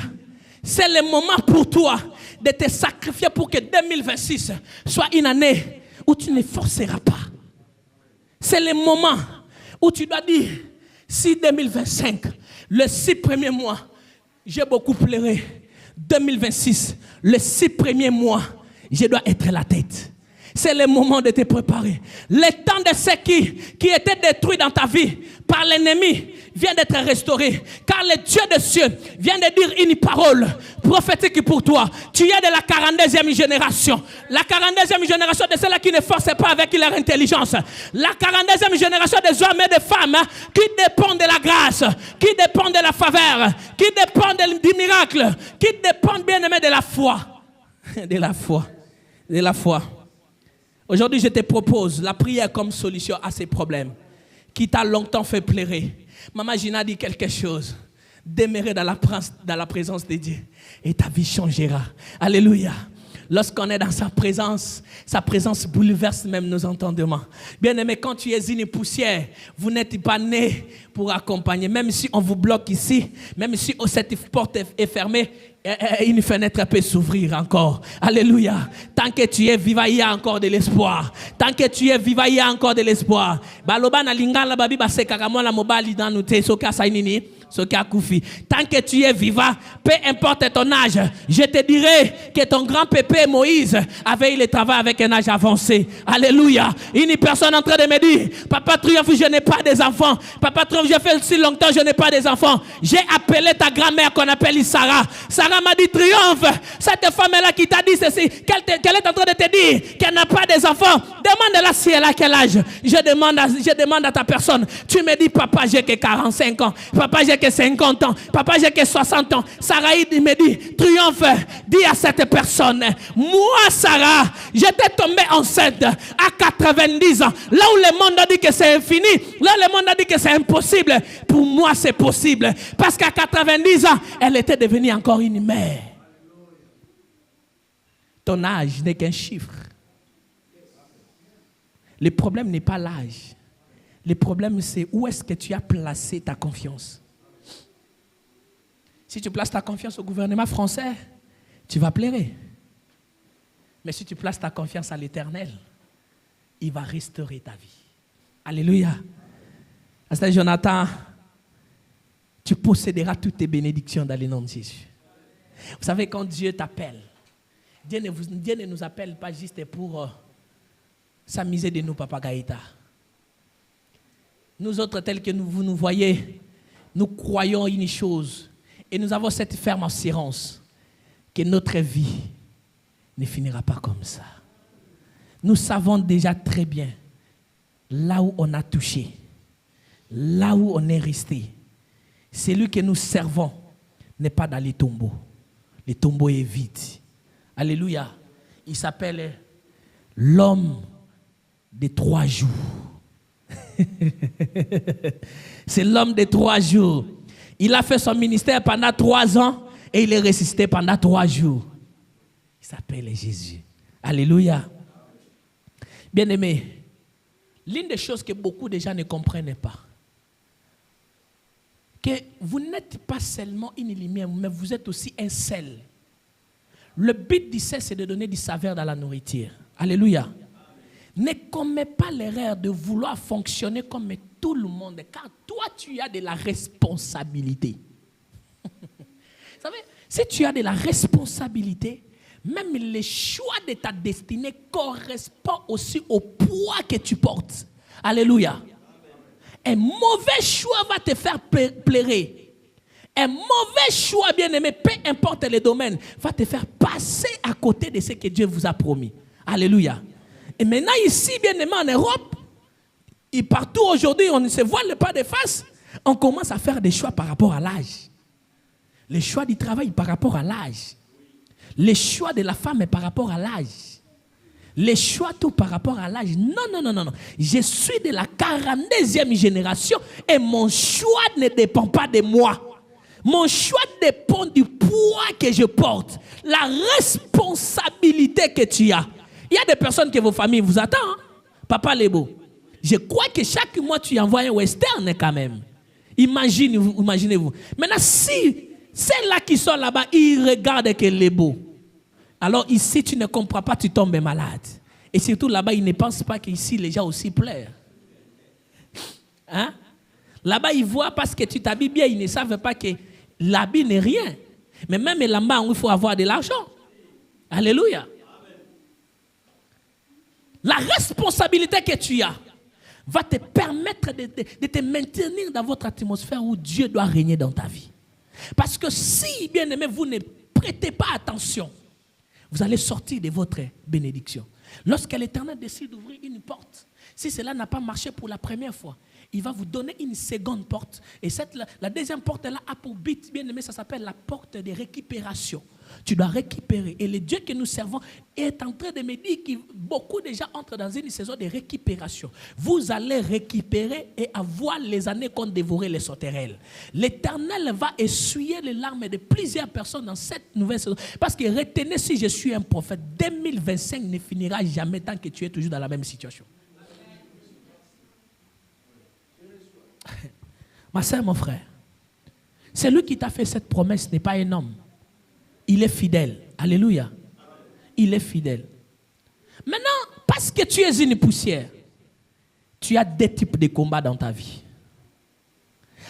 C'est le moment pour toi de te sacrifier pour que 2026 soit une année où tu ne forceras pas. C'est le moment où tu dois dire, si 2025, le 6 premiers mois, j'ai beaucoup pleuré. 2026, le 6 premiers mois, je dois être la tête. C'est le moment de te préparer. Le temps de ce qui était détruit dans ta vie par l'ennemi vient d'être restauré. Car le Dieu des cieux vient de dire une parole prophétique pour toi. Tu es de la 42e génération. La 42e génération de ceux-là qui ne forcent pas avec leur intelligence. La 42e génération des hommes et des femmes qui dépendent de la grâce, qui dépendent de la faveur, qui dépendent du miracle, qui dépendent bien aimé de la foi. De la foi. De la foi. Aujourd'hui, je te propose la prière comme solution à ces problèmes qui t'a longtemps fait pleurer. Maman Gina dit quelque chose. Demeurer dans la présence de Dieu et ta vie changera. Alléluia. Lorsqu'on est dans sa présence bouleverse même nos entendements. Bien aimé, quand tu es une poussière, vous n'êtes pas né pour accompagner. Même si on vous bloque ici, même si cette porte est fermée, une fenêtre peut s'ouvrir encore. Alléluia. Tant que tu es vivant, il y a encore de l'espoir. Tant que tu es vivant, il y a encore de l'espoir. Baloba na lingala babi basekakamo la mobali dans nous te soka sainini. Tant que tu es vivant, peu importe ton âge, je te dirai que ton grand pépé Moïse avait eu le travail avec un âge avancé. Alléluia. Une personne en train de me dire, Papa Triomphe, je n'ai pas des enfants. Papa Triomphe, j'ai fait si longtemps, je n'ai pas des enfants. J'ai appelé ta grand-mère qu'on appelle Sarah. Sarah m'a dit, Triomphe, cette femme-là qui t'a dit ceci, qu'elle est en train de te dire qu'elle n'a pas des enfants. Demande-la si elle a quel âge. Je demande à ta personne. Tu me dis, papa, j'ai que 45 ans. Papa, j'ai que 50 ans. Papa, j'ai que 60 ans. Sarah me dit, Triomphe, dis à cette personne, moi, Sarah, j'étais tombée enceinte à 90 ans. Là où le monde a dit que c'est infini, là où le monde a dit que c'est impossible, pour moi, c'est possible. Parce qu'à 90 ans, elle était devenue encore une mère. Ton âge n'est qu'un chiffre. Le problème n'est pas l'âge. Le problème, c'est où est-ce que tu as placé ta confiance. Si tu places ta confiance au gouvernement français, tu vas pleurer. Mais si tu places ta confiance à l'Éternel, il va restaurer ta vie. Alléluia. Pasteur Jonathan, tu posséderas toutes tes bénédictions dans le nom de Jésus. Vous savez, quand Dieu t'appelle, Dieu ne nous appelle pas juste pour s'amuser de nous, Papa Gaïta. Nous autres, tels que vous nous voyez, nous croyons une chose. Et nous avons cette ferme assurance que notre vie ne finira pas comme ça. Nous savons déjà très bien là où on a touché. là où on est resté, celui que nous servons n'est pas dans les tombeaux. Le tombeau est vide. Alléluia. Il s'appelle l'homme des 3 jours. C'est l'homme des 3 jours. Il a fait son ministère pendant 3 ans et il est ressuscité pendant 3 jours. Il s'appelle Jésus. Alléluia. Bien-aimés, l'une des choses que beaucoup de gens ne comprennent pas, que vous n'êtes pas seulement une lumière, mais vous êtes aussi un sel. Le but du sel, c'est de donner du saveur dans la nourriture. Alléluia. Ne commets pas l'erreur de vouloir fonctionner comme tout le monde, car toi, tu as de la responsabilité. Vous savez, si tu as de la responsabilité, même les choix de ta destinée correspondent aussi au poids que tu portes. Alléluia. Un mauvais choix va te faire pleurer. Un mauvais choix, bien-aimé, peu importe le domaine, va te faire passer à côté de ce que Dieu vous a promis. Alléluia. Et maintenant, ici, bien-aimé, en Europe, et partout aujourd'hui, on ne se voile pas de face. On commence à faire des choix par rapport à l'âge. Les choix du travail par rapport à l'âge. Les choix de la femme par rapport à l'âge. Les choix tout par rapport à l'âge. Non. Je suis de la 42e génération et mon choix ne dépend pas de moi. Mon choix dépend du poids que je porte. La responsabilité que tu as. Il y a des personnes que vos familles vous attendent. Hein? Papa Lebo, je crois que chaque mois tu envoies un western quand même. Imaginez-vous. Maintenant, si ceux-là qui sont là-bas, ils regardent que Lebo. Alors ici, tu ne comprends pas, tu tombes malade. Et surtout là-bas, ils ne pensent pas qu'ici, les gens aussi pleurent. Hein? Là-bas, ils voient parce que tu t'habilles bien, ils ne savent pas que l'habit n'est rien. Mais même là-bas, il faut avoir de l'argent. Alléluia. La responsabilité que tu as va te permettre de te maintenir dans votre atmosphère où Dieu doit régner dans ta vie. Parce que si, bien aimé, vous ne prêtez pas attention, vous allez sortir de votre bénédiction. Lorsque l'Éternel décide d'ouvrir une porte, si cela n'a pas marché pour la première fois, il va vous donner une seconde porte. Et la deuxième porte là a pour but, bien aimé, ça s'appelle la porte de récupération. Tu dois récupérer. Et le Dieu que nous servons est en train de me dire que beaucoup de gens entrent dans une saison de récupération. Vous allez récupérer et avoir les années qu'ont dévoré les sauterelles. L'Éternel va essuyer les larmes de plusieurs personnes dans cette nouvelle saison. Parce que retenez, si je suis un prophète, 2025 ne finira jamais tant que tu es toujours dans la même situation. Ma soeur, mon frère, celui qui t'a fait cette promesse n'est pas un homme. Il est fidèle. Alléluia. Il est fidèle. Maintenant, parce que tu es une poussière, tu as des types de combats dans ta vie.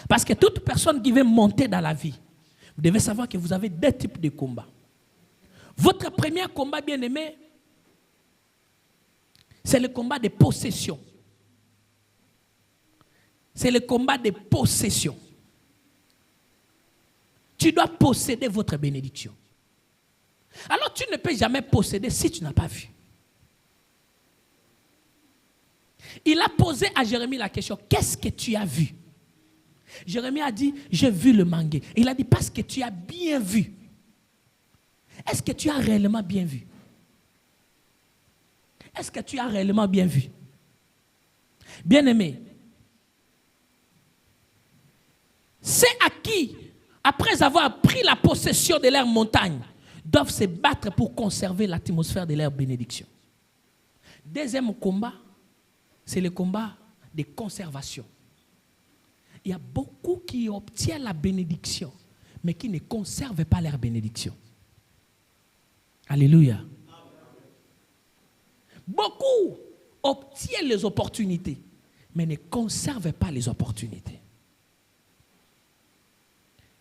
Parce que toute personne qui veut monter dans la vie, vous devez savoir que vous avez deux types de combats. Votre premier combat, bien-aimé, c'est le combat de possession. C'est le combat de possession. Tu dois posséder votre bénédiction. Alors tu ne peux jamais posséder si tu n'as pas vu. Il a posé à Jérémie la question, qu'est-ce que tu as vu? Jérémie a dit, j'ai vu le mangué. Il a dit, parce que tu as bien vu. Est-ce que tu as réellement bien vu? Est-ce que tu as réellement bien vu? Bien-aimé, c'est à qui, après avoir pris la possession de leur montagne, doivent se battre pour conserver l'atmosphère de leur bénédiction. Deuxième combat, c'est le combat de conservation. Il y a beaucoup qui obtiennent la bénédiction, mais qui ne conservent pas leur bénédiction. Alléluia. Beaucoup obtiennent les opportunités, mais ne conservent pas les opportunités.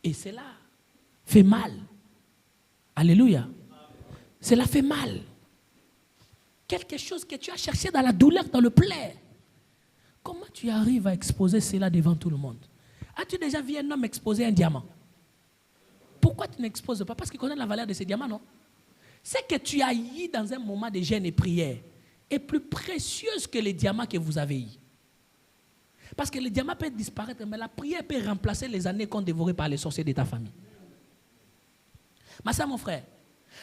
Et cela fait mal. Alléluia. Cela fait mal. Quelque chose que tu as cherché dans la douleur, dans le plaisir. Comment tu arrives à exposer cela devant tout le monde? As-tu déjà vu un homme exposer un diamant? Pourquoi tu n'exposes pas? Parce qu'il connaît la valeur de ce diamant, non? Ce que tu as eu dans un moment de jeûne et prière est plus précieuse que les diamants que vous avez eu. Parce que le diamant peut disparaître, mais la prière peut remplacer les années qu'on dévorait par les sorciers de ta famille. Ma soeur, mon frère,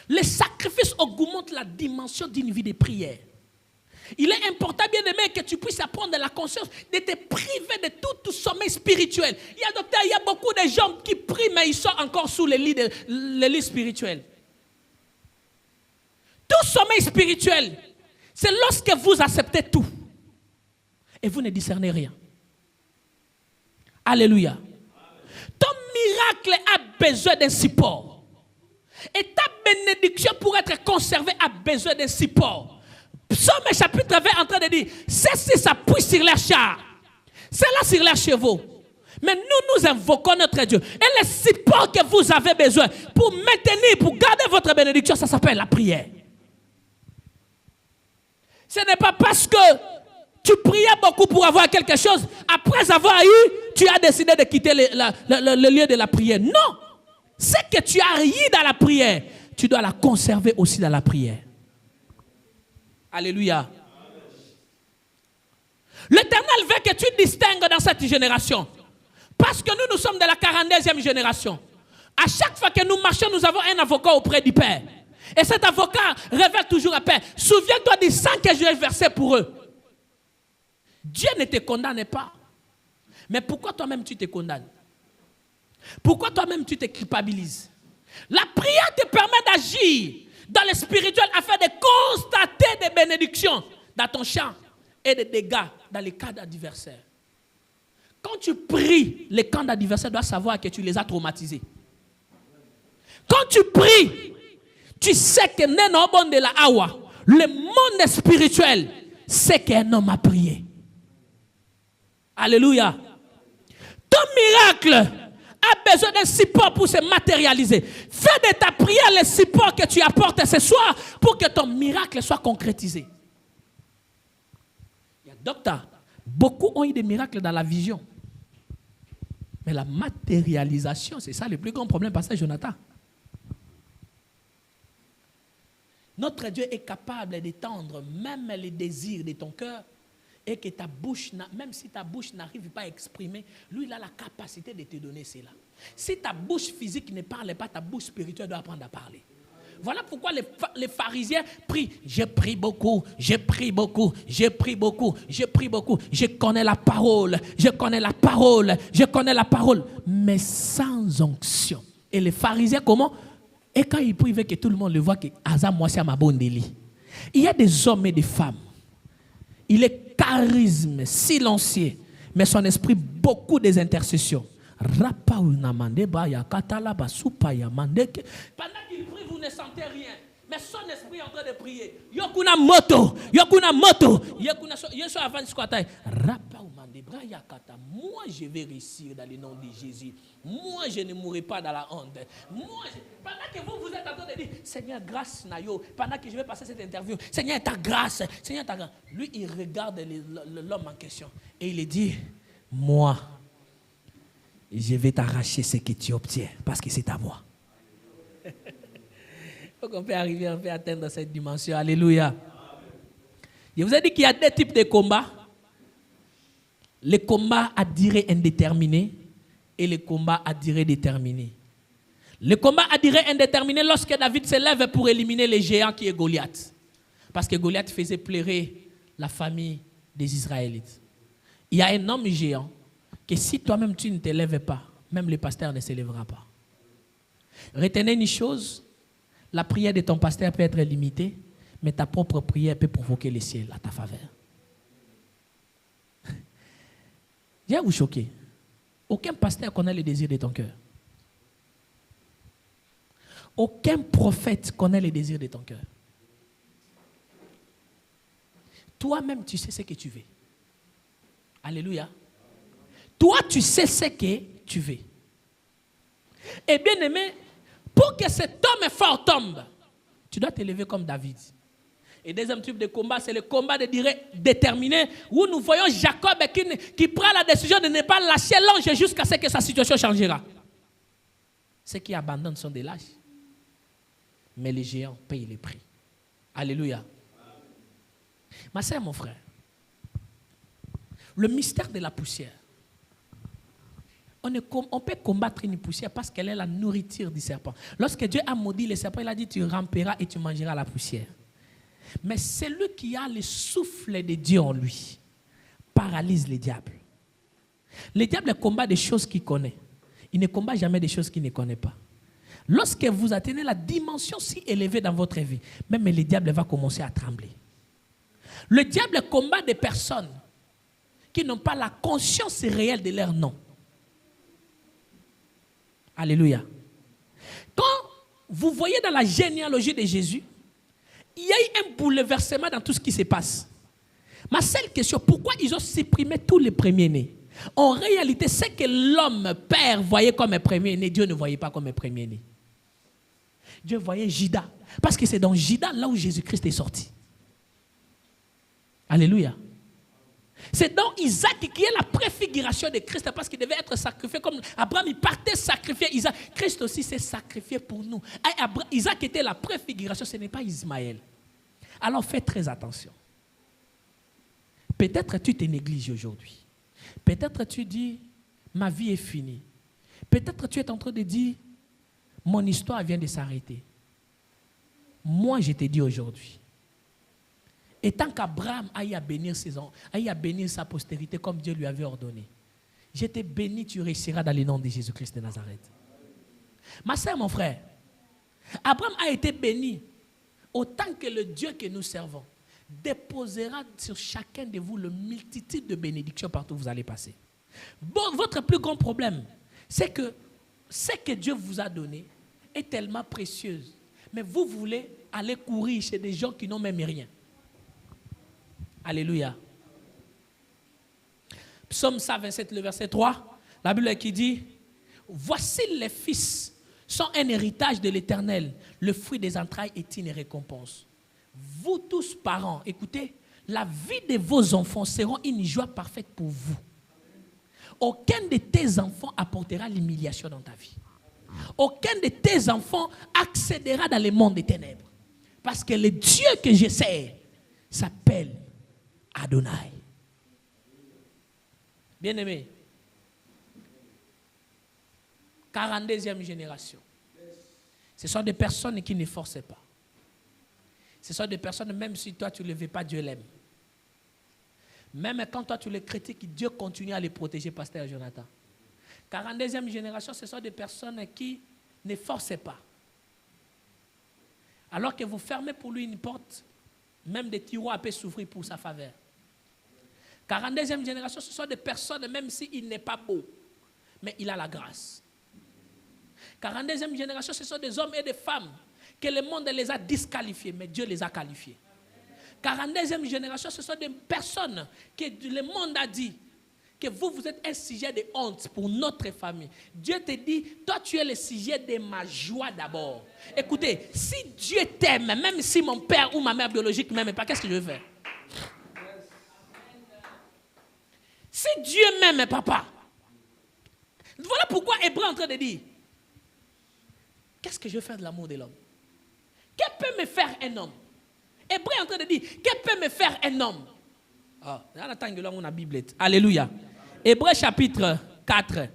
le sacrifice augmente la dimension d'une vie de prière. Il est important, bien aimé, que tu puisses apprendre la conscience de te priver de tout sommeil spirituel. Il y a beaucoup de gens qui prient, mais ils sont encore sous les lits spirituels. Tout sommeil spirituel, c'est lorsque vous acceptez tout et vous ne discernez rien. Alléluia. Ton miracle a besoin d'un support. Et ta bénédiction pour être conservée a besoin d'un support. Psaume chapitre 20 en train de dire, ceci s'appuie sur leurs chars, cela sur leurs chevaux. Mais nous invoquons notre Dieu. Et le support que vous avez besoin pour maintenir, pour garder votre bénédiction, ça s'appelle la prière. Ce n'est pas parce que tu priais beaucoup pour avoir quelque chose, après avoir eu, tu as décidé de quitter le lieu de la prière. Non. Ce que tu as eu dans la prière, tu dois la conserver aussi dans la prière. Alléluia. L'Éternel veut que tu distingues dans cette génération. Parce que nous sommes de la 42e génération. À chaque fois que nous marchons, nous avons un avocat auprès du Père. Et cet avocat révèle toujours la paix. Souviens-toi du sang que j'ai versé pour eux. Dieu ne te condamne pas. Mais pourquoi toi-même tu te condamnes? Pourquoi toi-même tu te culpabilises? La prière te permet d'agir dans le spirituel afin de constater des bénédictions dans ton champ et des dégâts dans les cas d'adversaires. Quand tu pries, les camps d'adversaires doivent savoir que tu les as traumatisés. Quand tu pries, tu sais que le monde spirituel sait qu'un homme a prié. Alléluia. Ton miracle a besoin d'un support pour se matérialiser. Fais de ta prière le support que tu apportes ce soir pour que ton miracle soit concrétisé. Il y a docteur, beaucoup ont eu des miracles dans la vision. Mais la matérialisation, c'est ça le plus grand problème, pasteur Jonathan. Notre Dieu est capable d'étendre même les désirs de ton cœur et que ta bouche, même si ta bouche n'arrive pas à exprimer, lui, il a la capacité de te donner cela. Si ta bouche physique ne parle pas, ta bouche spirituelle doit apprendre à parler. Voilà pourquoi les pharisiens prient. Je prie beaucoup, je prie beaucoup, je prie beaucoup, je prie beaucoup. Je connais la parole, je connais la parole, je connais la parole. Mais sans onction. Et les pharisiens, comment? Et quand ils prient, que tout le monde le voit, que Azam moi c'est ma bonne délit. Il y a des hommes et des femmes. Il est charisme, silencieux, mais son esprit, beaucoup des intercessions. Pendant qu'il prie, vous ne sentez rien. Mais son esprit est en train de prier. Yokuna moto. Moi, je vais réussir dans le nom de Jésus. Moi, je ne mourrai pas dans la honte. Pendant que vous êtes en train de dire, Seigneur, grâce, Nayo. Pendant que je vais passer cette interview, Seigneur, ta grâce. Seigneur, ta grâce. Lui, il regarde l'homme en question. Et il dit, moi, je vais t'arracher ce que tu obtiens. Parce que c'est à moi. Il faut qu'on peut arriver, on peut atteindre cette dimension. Alléluia. Je vous ai dit qu'il y a deux types de combats. Les combats à durée indéterminée et les combats à durée déterminée. Le combat à durée indéterminée lorsque David se lève pour éliminer les géants qui est Goliath. Parce que Goliath faisait pleurer la famille des Israélites. Il y a un homme géant que si toi-même tu ne te lèves pas, même le pasteur ne se lèvera pas. Retenez une chose, la prière de ton pasteur peut être limitée, mais ta propre prière peut provoquer le ciel à ta faveur. Je vais vous choquer. Aucun pasteur connaît les désirs de ton cœur. Aucun prophète connaît les désirs de ton cœur. Toi-même, tu sais ce que tu veux. Alléluia. Toi, tu sais ce que tu veux. Et bien aimé, pour que cet homme fort tombe, tu dois t'élever comme David. Et deuxième type de combat, c'est le combat de durée déterminée, où nous voyons Jacob qui prend la décision de ne pas lâcher l'ange jusqu'à ce que sa situation changera. Ceux qui abandonnent sont des lâches. Mais les géants payent les prix. Alléluia. Ma sœur, mon frère, le mystère de la poussière. On peut combattre une poussière parce qu'elle est la nourriture du serpent. Lorsque Dieu a maudit le serpent, il a dit tu ramperas et tu mangeras la poussière. Mais celui qui a le souffle de Dieu en lui paralyse le diable. Le diable combat des choses qu'il connaît. Il ne combat jamais des choses qu'il ne connaît pas. Lorsque vous atteignez la dimension si élevée dans votre vie, même le diable va commencer à trembler. Le diable combat des personnes qui n'ont pas la conscience réelle de leur nom. Alléluia. Quand vous voyez dans la généalogie de Jésus, il y a eu un bouleversement dans tout ce qui se passe. Ma seule question, pourquoi ils ont supprimé tous les premiers-nés? En réalité, ce que l'homme père voyait comme un premier-né, Dieu ne voyait pas comme un premier-né. Dieu voyait Judas. Parce que c'est dans Judas là où Jésus-Christ est sorti. Alléluia. C'est dans Isaac qui est la préfiguration de Christ parce qu'il devait être sacrifié comme Abraham, il partait sacrifier Isaac. Christ aussi s'est sacrifié pour nous. Isaac était la préfiguration, ce n'est pas Ismaël. Alors fais très attention. Peut-être tu te négliges aujourd'hui. Peut-être tu dis, ma vie est finie. Peut-être tu es en train de dire, mon histoire vient de s'arrêter. Moi, je te dis aujourd'hui, et tant qu'Abraham aille à bénir ses enfants, aille à bénir sa postérité comme Dieu lui avait ordonné, je te bénis, tu réussiras dans le nom de Jésus-Christ de Nazareth. Ma soeur, mon frère, Abraham a été béni autant que le Dieu que nous servons déposera sur chacun de vous le multitude de bénédictions partout où vous allez passer. Bon, votre plus grand problème, c'est que ce que Dieu vous a donné est tellement précieuse, mais vous voulez aller courir chez des gens qui n'ont même rien. Alléluia. Psaume 127, le verset 3, la Bible qui dit, voici les fils sont un héritage de l'Éternel, le fruit des entrailles est une récompense. Vous tous parents, écoutez, la vie de vos enfants sera une joie parfaite pour vous. Aucun de tes enfants apportera l'humiliation dans ta vie. Aucun de tes enfants accédera dans le monde des ténèbres. Parce que le Dieu que je sers s'appelle Adonai. Bien-aimé, 42e génération. Ce sont des personnes qui ne forcent pas. Ce sont des personnes, même si toi tu ne le veux pas, Dieu l'aime. Même quand toi tu les critiques, Dieu continue à les protéger, pasteur Jonathan. 42e génération, ce sont des personnes qui ne forcent pas. Alors que vous fermez pour lui une porte, même des tiroirs peuvent s'ouvrir pour sa faveur. 42e génération, ce sont des personnes, même s'il n'est pas beau, mais il a la grâce. 42e génération, ce sont des hommes et des femmes que le monde les a disqualifiés, mais Dieu les a qualifiés. 42e génération, ce sont des personnes que le monde a dit que vous êtes un sujet de honte pour notre famille. Dieu te dit, toi tu es le sujet de ma joie d'abord. Écoutez, si Dieu t'aime, même si mon père ou ma mère biologique ne m'aime pas, qu'est-ce que je vais faire? Si Dieu m'aime, papa, voilà pourquoi Hébreu est en train de dire, qu'est-ce que je vais faire de l'amour de l'homme? Que peut me faire un homme? Hébreu est en train de dire, que peut me faire un homme? Ah, on a Bible. Alléluia. Hébreu chapitre 4.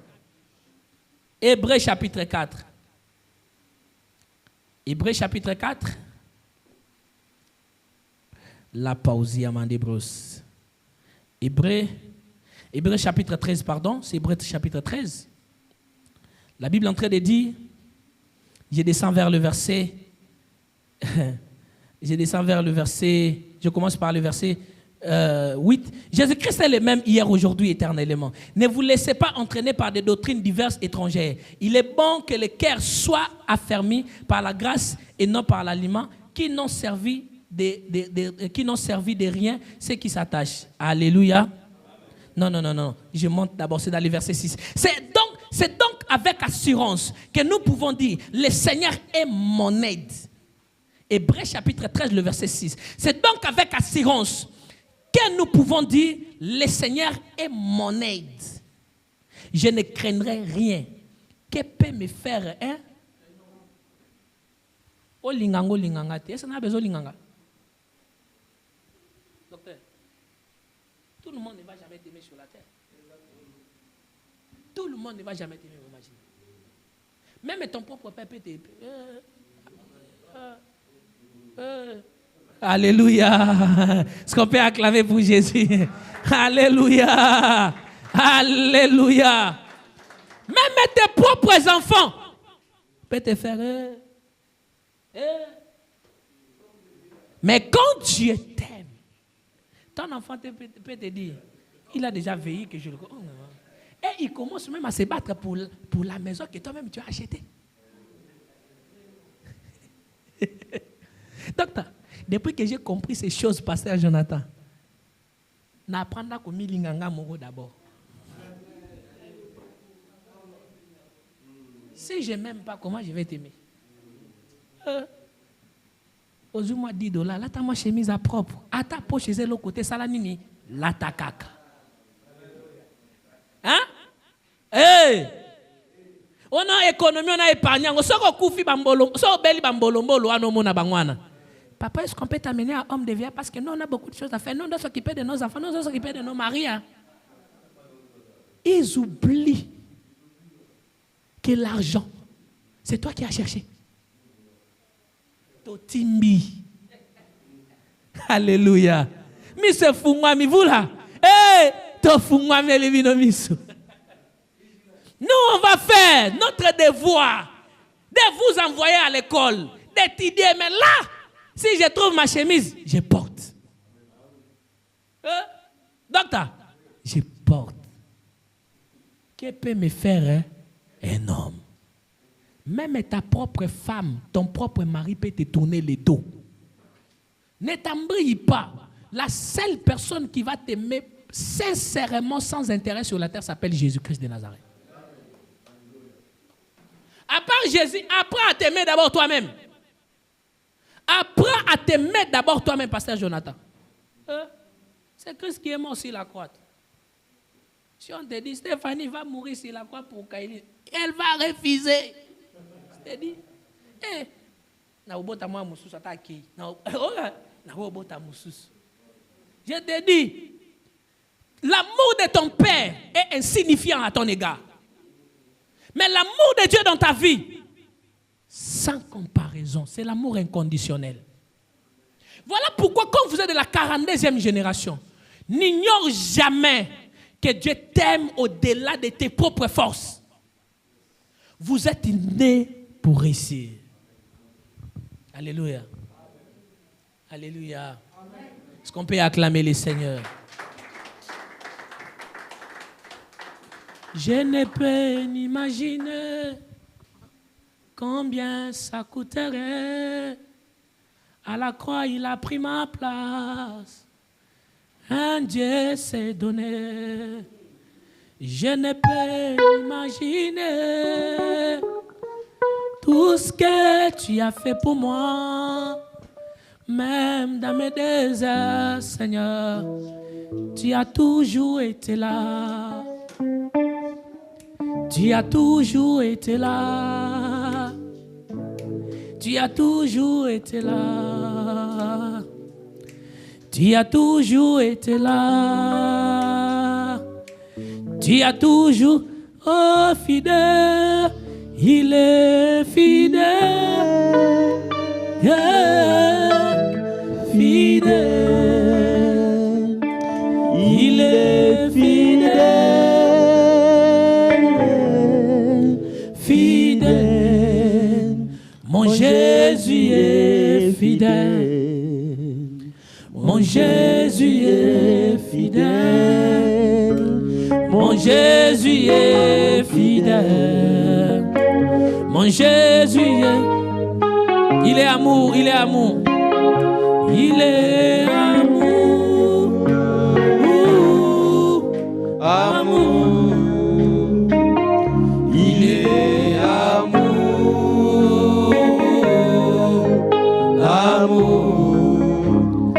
Hébreu chapitre 4. Hébreu chapitre 4. La pausie à Mandébros. Hébreu chapitre 13, pardon. C'est Hébreu chapitre 13. La Bible est en train de dire, je descends vers le verset, je commence par le verset 8. Jésus-Christ est le même hier, aujourd'hui, éternellement. Ne vous laissez pas entraîner par des doctrines diverses étrangères. Il est bon que le cœur soit affermi par la grâce et non par l'aliment qui n'ont servi de rien ceux qui s'attachent. Alléluia. Non. Je monte d'abord, c'est dans le verset 6. C'est donc avec assurance que nous pouvons dire, le Seigneur est mon aide. Hébreu chapitre 13, le verset 6. C'est donc avec assurance que nous pouvons dire, le Seigneur est mon aide. Je ne craindrai rien. Que peut me faire un? Est-ce qu'on a besoin de linganga? Docteur. Tout le monde ne va jamais t'aimer sur la terre. Tout le monde ne va jamais t'aimer, imagine. Même ton propre père peut t'aimer. Alléluia. Est-ce qu'on peut acclamer pour Jésus? Alléluia. Alléluia. Même tes propres enfants peuvent te faire. Mais quand Dieu t'aime, ton enfant peut te dire, il a déjà veillé que je le connais. Et il commence même à se battre pour la maison que toi-même tu as achetée. Docteur, depuis que j'ai compris ces choses, pasteur Jonathan, n'apprendre comme Milinganga Moro d'abord. Si je ne m'aime pas, comment je vais t'aimer? Aujourd'hui, $10, là, tu as ma chemise à propre. À ta poche, c'est l'autre côté, ça la nini, là, ta caca. Hein? Hey! On a économie, on a épargné. On a koufi bambolo, on a beli bambolombo, on a mona bangwana. Papa, est-ce qu'on peut t'amener à homme de vie? Parce que nous, on a beaucoup de choses à faire. Nous, on doit s'occuper de nos enfants, nous, on doit s'occuper de nos maris. Hein? Ils oublient que l'argent, c'est toi qui as cherché. Totimbi. Alléluia. Mise fungwa mi vula. Eh, to fungwa mi elivino misu. Nous, on va faire notre devoir de vous envoyer à l'école, d'étudier. Mais là, si je trouve ma chemise, je porte. Docteur, je porte. Que peut me faire un homme? Même ta propre femme, ton propre mari peut te tourner le dos. Ne t'embrille pas. La seule personne qui va t'aimer sincèrement, sans intérêt sur la terre, s'appelle Jésus-Christ de Nazareth. À part Jésus, apprends à t'aimer d'abord toi-même. Apprends à t'aimer d'abord toi-même, pasteur Jonathan. C'est Christ qui est mort sur la croix. Si on te dit, Stéphanie va mourir sur la croix pour Kaïli, elle va refuser. Je te dis, je te dis, l'amour de ton père est insignifiant à ton égard. Mais l'amour de Dieu dans ta vie, sans comparaison, c'est l'amour inconditionnel. Voilà pourquoi, quand vous êtes de la 42e génération, n'ignore jamais que Dieu t'aime au-delà de tes propres forces. Vous êtes nés pour réussir. Alléluia. Alléluia. Est-ce qu'on peut acclamer le Seigneur? Je ne peux n'imaginer combien ça coûterait. À la croix, il a pris ma place. Un Dieu s'est donné. Je ne peux n'imaginer tout ce que tu as fait pour moi. Même dans mes déserts, Seigneur, tu as toujours été là. Tu as toujours été là. Tu as toujours été là. Tu as toujours été là. Tu as toujours, oh fidèle, il est fidèle. Fidèle, il est fidèle. Fidèle, mon Jésus est fidèle. Mon Jésus est fidèle. Mon Jésus est fidèle. Mon Jésus est... Il est amour, il est amour. Il est amour. Amour. Il est amour. Amour.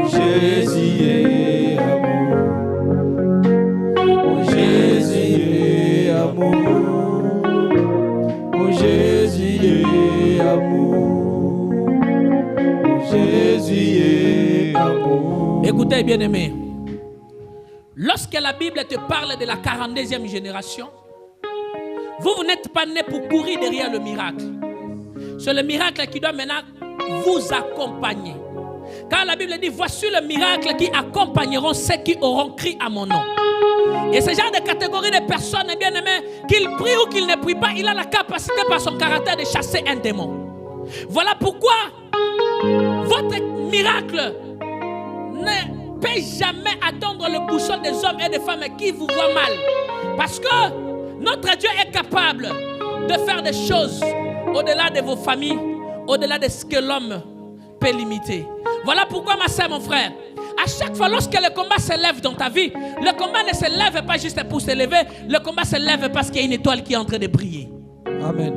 Jésus est amour. Jésus est amour. Jésus est amour. Jésus est amour. Écoutez, bien-aimés, lorsque la Bible te parle de la 42e génération, vous n'êtes pas né pour courir derrière le miracle. C'est le miracle qui doit maintenant vous accompagner. Car la Bible dit, voici le miracle qui accompagneront ceux qui auront crié à mon nom. Et ce genre de catégorie de personnes, bien aimées, qu'il prie ou qu'il ne prie pas, il a la capacité par son caractère de chasser un démon. Voilà pourquoi votre miracle ne peut jamais attendre le bouchon des hommes et des femmes qui vous voient mal. Parce que notre Dieu est capable de faire des choses au-delà de vos familles, au-delà de ce que l'homme peut limiter. Voilà pourquoi, ma soeur, mon frère, à chaque fois lorsque le combat s'élève dans ta vie, le combat ne se lève pas juste pour s'élever, le combat se lève parce qu'il y a une étoile qui est en train de briller. Amen.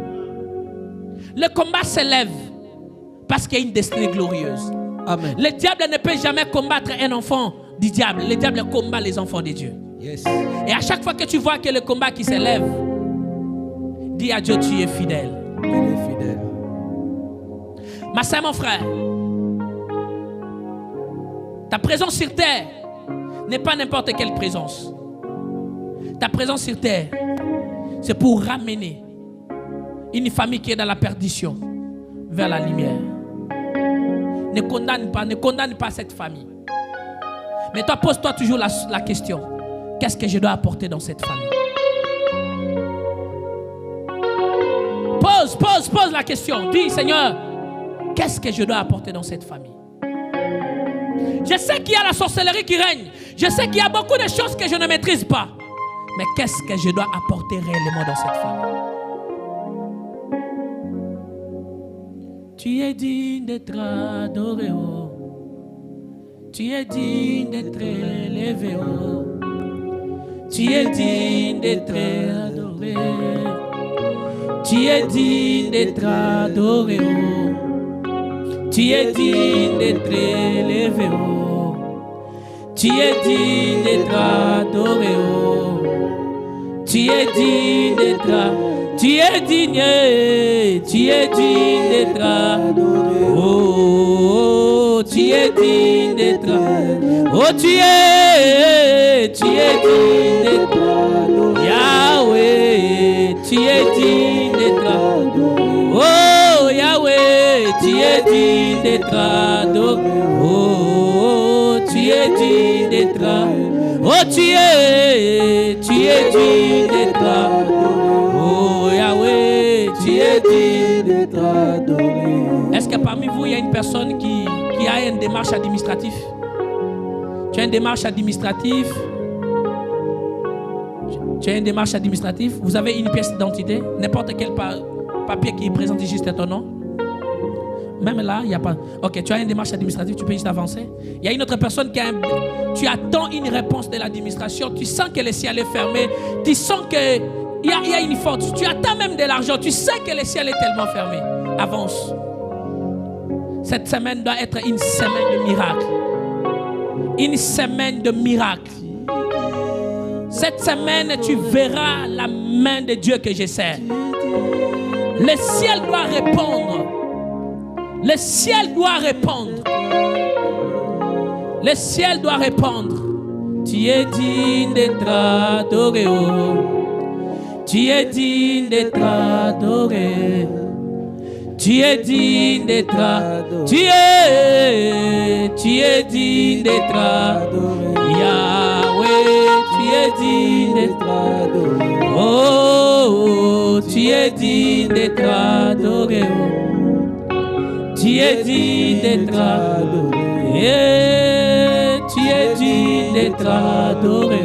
Le combat s'élève parce qu'il y a une destinée glorieuse. Amen. Le diable ne peut jamais combattre un enfant du diable. Le diable combat les enfants de Dieu. Yes. Et à chaque fois que tu vois que le combat qui s'élève, dis à Dieu, tu es fidèle. Il est fidèle. Ma soeur, mon frère, ta présence sur terre n'est pas n'importe quelle présence. Ta présence sur terre, c'est pour ramener une famille qui est dans la perdition vers la lumière. Ne condamne pas cette famille. Mais toi, pose-toi toujours la question. Qu'est-ce que je dois apporter dans cette famille? Pose la question. Dis, Seigneur, qu'est-ce que je dois apporter dans cette famille? Je sais qu'il y a la sorcellerie qui règne. Je sais qu'il y a beaucoup de choses que je ne maîtrise pas. Mais qu'est-ce que je dois apporter réellement dans cette famille? Tu es digne d'être adoré, oh. Tu es digne d'être élevé, oh. Tu es digne d'être adoré. Tu es digne d'être adoré, oh. Tu es digne d'être élevé, oh. Tu es digne d'être adoré, oh. Tu es digne d'être adoré. Tu es digne d'être adoré. Oh, tu es digne d'être adoré. Oh, tu es digne d'être adoré. Yahweh, tu es digne d'être adoré. Oh, Yahweh, tu es digne d'être adoré. Oh, tu es digne d'être adoré. Oh, tu es digne d'être adoré. Tu es digne d'être adoré. Est-ce que parmi vous, il y a une personne qui a une démarche administrative? Tu as une démarche administrative? Tu as une démarche administrative? Vous avez une pièce d'identité? N'importe quel papier qui présente juste ton nom? Même là, il n'y a pas. Ok, tu as une démarche administrative, tu peux juste avancer. Il y a une autre personne qui a tu attends une réponse de l'administration, tu sens que le ciel est fermé, tu sens que il y a une faute. Tu attends même de l'argent. Tu sais que le ciel est tellement fermé. Avance. Cette semaine doit être une semaine de miracles. Une semaine de miracles. Cette semaine, tu verras la main de Dieu que je sers. Le ciel doit répondre. Le ciel doit répondre. Le ciel doit répondre. Tu es digne d'être adoré. Tu es digne d'être adoré. Tu es digne d'être adoré. Tu es digne d'être adoré. Yahweh, tu es digne d'être adoré. Oh, tu es digne d'être adoré. Tu es digne d'être adoré. Tu es digne d'être adoré.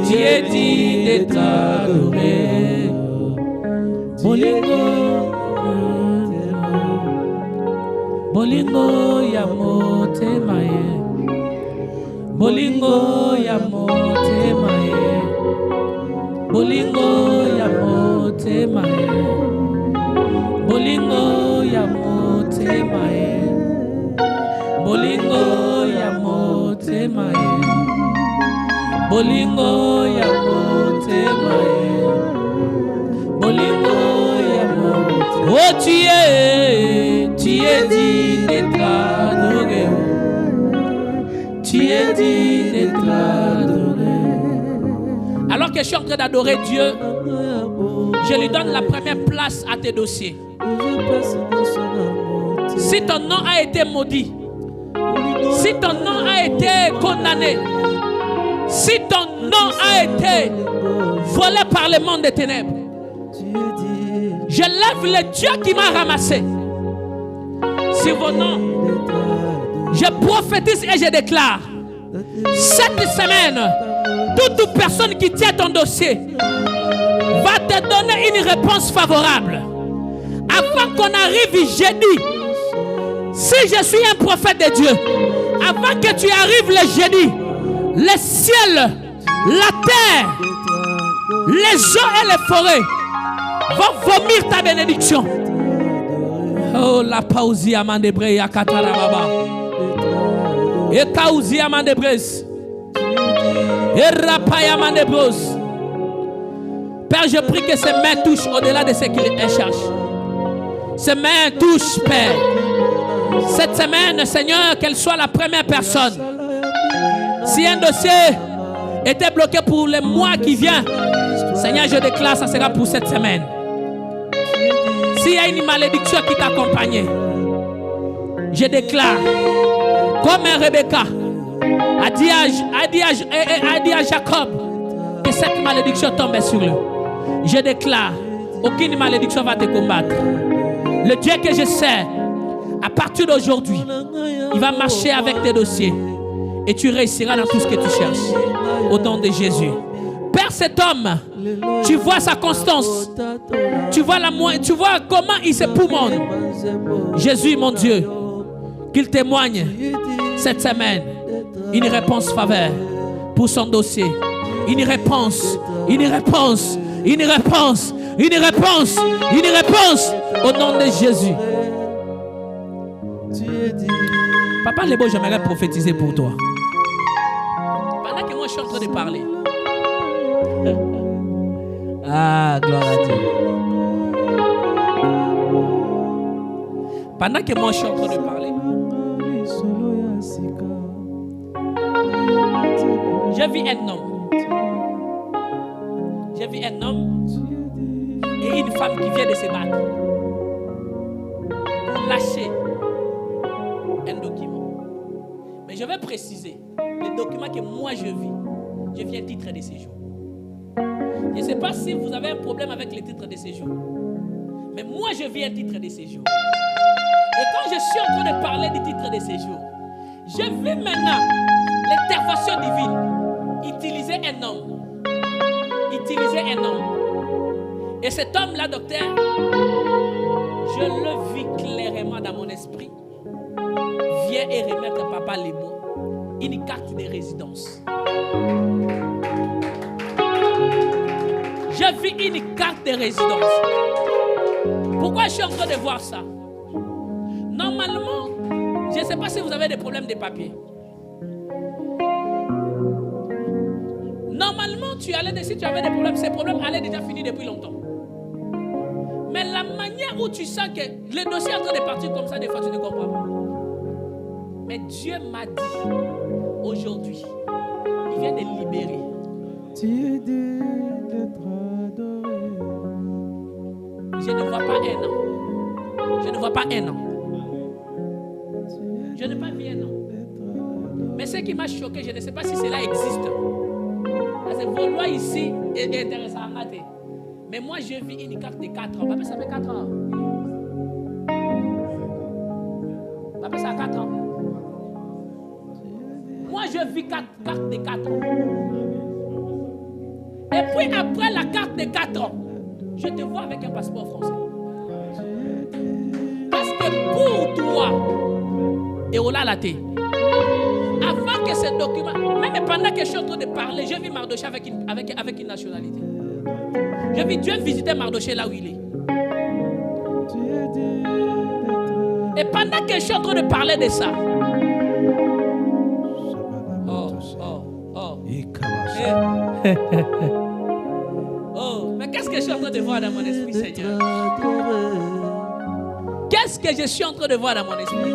Tu es digne d'être adoré. Bolingo ya motema ye. Bolingo ya motema ye. Bolingo ya motema ye. Bolingo ya motema ye. Bolingo ya motema ye. Bolingo ya motema ye. Bolingo ya motema. Oh, tu es digne d'être adoré. Tu es digne d'être adoré. Alors que je suis en train d'adorer Dieu, je lui donne la première place à tes dossiers. Si ton nom a été maudit, si ton nom a été condamné, si ton nom a été volé par le monde des ténèbres, je lève le Dieu qui m'a ramassé sur vos noms. Je prophétise et je déclare, cette semaine, toute personne qui tient ton dossier va te donner une réponse favorable. Avant qu'on arrive jeudi, si je suis un prophète de Dieu, avant que tu arrives le jeudi, le ciel, la terre, les eaux et les forêts vont vomir ta bénédiction. Oh, la pausie à Mandebre ya Katarababa. Et Kauzi à Mandebres. Et Rapaya Mandebros. Père, je prie que ces mains touchent au-delà de ce qu'ils cherchent. Ces mains touchent, Père. Cette semaine, Seigneur, qu'elle soit la première personne. Si un dossier était bloqué pour les mois qui viennent, Seigneur, je déclare, ça sera pour cette semaine. S'il y a une malédiction qui t'accompagne, je déclare, comme un Rebecca a dit à Jacob, que cette malédiction tombe sur lui. Je déclare, aucune malédiction va te combattre. Le Dieu que je sers, à partir d'aujourd'hui, il va marcher avec tes dossiers et tu réussiras dans tout ce que tu cherches. Au nom de Jésus. Père, cet homme, tu vois sa constance, tu vois comment il se poumonne. Jésus, mon Dieu, qu'il témoigne cette semaine une réponse faveur pour son dossier. Une réponse au nom de Jésus. Papa Lebo, j'aimerais prophétiser pour toi. Pendant que moi je suis en train de parler. Ah, gloire à Dieu. Pendant que moi je suis en train de parler, j'ai vu un homme. J'ai vu un homme et une femme qui vient de se battre pour lâcher un document. Mais je vais préciser, le document que moi je vis un titre de séjour. Je ne sais pas si vous avez un problème avec les titres de séjour, mais moi je vis un titre de séjour. Et quand je suis en train de parler du titre de séjour, je vis maintenant l'intervention divine. Utiliser un homme. Et cet homme-là, docteur, je le vis clairement dans mon esprit. Viens et remettre à Papa Lebo une carte de résidence. Je vis une carte de résidence. Pourquoi je suis en train de voir ça? Normalement, je ne sais pas si vous avez des problèmes de papier. Normalement, si tu avais des problèmes, ces problèmes allaient déjà finir depuis longtemps. Mais la manière où tu sens que le dossier est en train de partir comme ça, des fois tu ne comprends pas. Mais Dieu m'a dit, aujourd'hui, il vient de libérer. Je ne vois pas un an. Je ne vois pas un an. Je n'ai pas vu un an. Mais ce qui m'a choqué, je ne sais pas si cela existe. Parce que vos lois ici est intéressant à mater. Mais moi, je vis une carte de 4 ans. Papa, ça fait 4 ans. Papa, ça a 4 ans. Moi, je vis 4 cartes de 4 ans. Et puis, après la carte de 4 ans, je te vois avec un passeport français. Parce que pour toi, et on l'a laté. Avant que ce document, même pendant que je suis en train de parler, j'ai vu Mardoché avec une nationalité. J'ai vu Dieu visiter Mardoché là où il est. Et pendant que je suis en train de parler de ça, mais qu'est-ce que je suis en train de voir dans mon esprit, Seigneur? Qu'est-ce que je suis en train de voir dans mon esprit?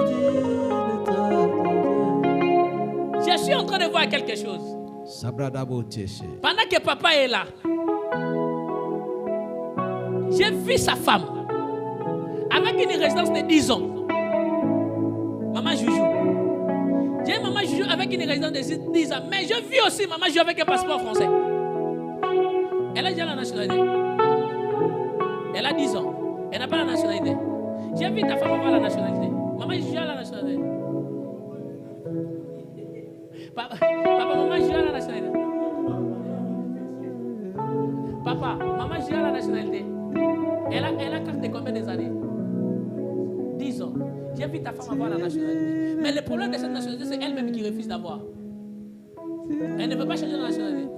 Je suis en train de voir quelque chose. Pendant que papa est là, j'ai vu sa femme avec une résidence de 10 ans. Maman Joujou. J'ai maman Joujou avec une résidence de 10 ans. Mais je vis aussi maman Joujou avec un passeport français. Elle a déjà la nationalité. Elle a 10 ans. Elle n'a pas la nationalité. J'ai vu ta femme avoir la nationalité. Maman Joujou a la nationalité. Papa, maman Joujou a la nationalité. Papa, maman Joujou a la nationalité. Elle a carte de combien des années? 10 ans. J'ai vu ta femme avoir la nationalité. Mais le problème de cette nationalité, c'est elle-même qui refuse d'avoir. Elle ne veut pas changer de nationalité.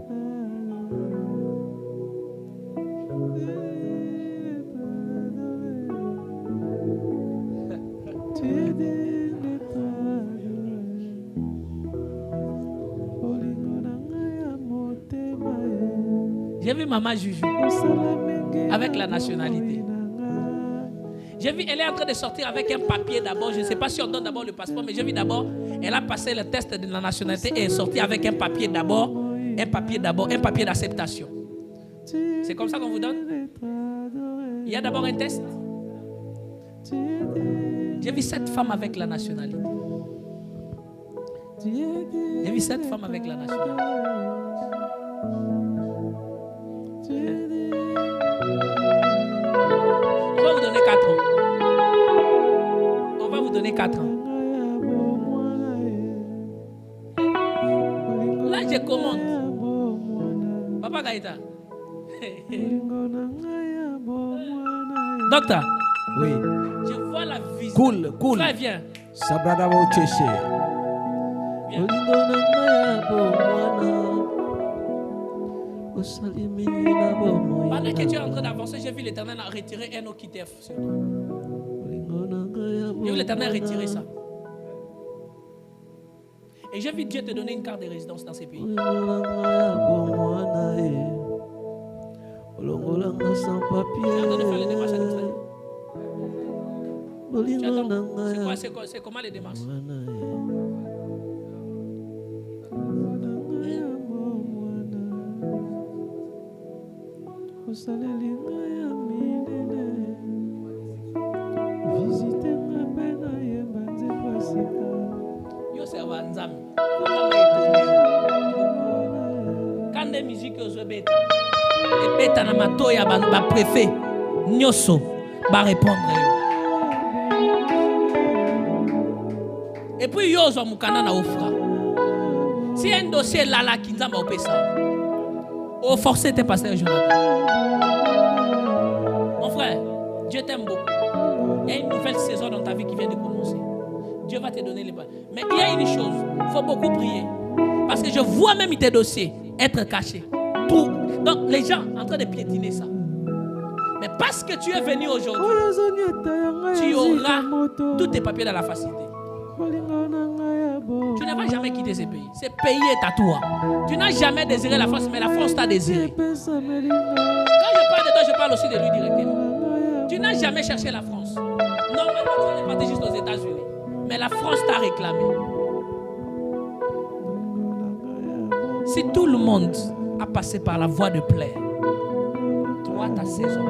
J'ai vu maman Joujou avec la nationalité. J'ai vu, elle est en train de sortir avec un papier d'abord. Je ne sais pas si on donne d'abord le passeport, mais j'ai vu d'abord, elle a passé le test de la nationalité et est sortie avec un papier d'abord, un papier d'acceptation. C'est comme ça qu'on vous donne? Il y a d'abord un test. J'ai vu cette femme avec la nationalité. J'ai vu cette femme avec la nationalité. On va vous donner 4 ans. On va vous donner 4 ans. Là, je commande. Papa Gaïta. Docteur. Oui. Je vois la visite. Cool. Frère, viens. Sabrada Bocheche. Viens. Pendant que tu es en train d'avancer, j'ai vu l'Éternel retirer un okitef sur toi. J'ai vu l'Éternel retirer ça. Et j'ai vu Dieu te donner une carte de résidence dans ces pays. Tu es en train de faire les démarches administratives. C'est comment les démarches? Yo serva nzambe. Quand des musiques aux bêta et bêta na matoya ba préfet nyoso ba répondre. Et puis yo zo mukana na ofra. Si un dossier là là qui nzamba opesa. Au forcé tes pasteurs Jonathan. Mon frère, Dieu t'aime beaucoup. Il y a une nouvelle saison dans ta vie qui vient de commencer. Dieu va te donner les balles. Mais il y a une chose, il faut beaucoup prier. Parce que je vois même tes dossiers être cachés. Tout. Donc les gens en train de piétiner ça. Mais parce que tu es venu aujourd'hui, tu auras tous tes papiers dans la facilité. Tu ne vas jamais quitter ce pays. Ce pays est à toi. Tu n'as jamais désiré la France, mais la France t'a désiré. Quand je parle de toi, je parle aussi de lui directement. Tu n'as jamais cherché la France. Normalement, tu allais partir juste aux États-Unis. Mais la France t'a réclamé. Si tout le monde a passé par la voie de plaire, toi, ta saison.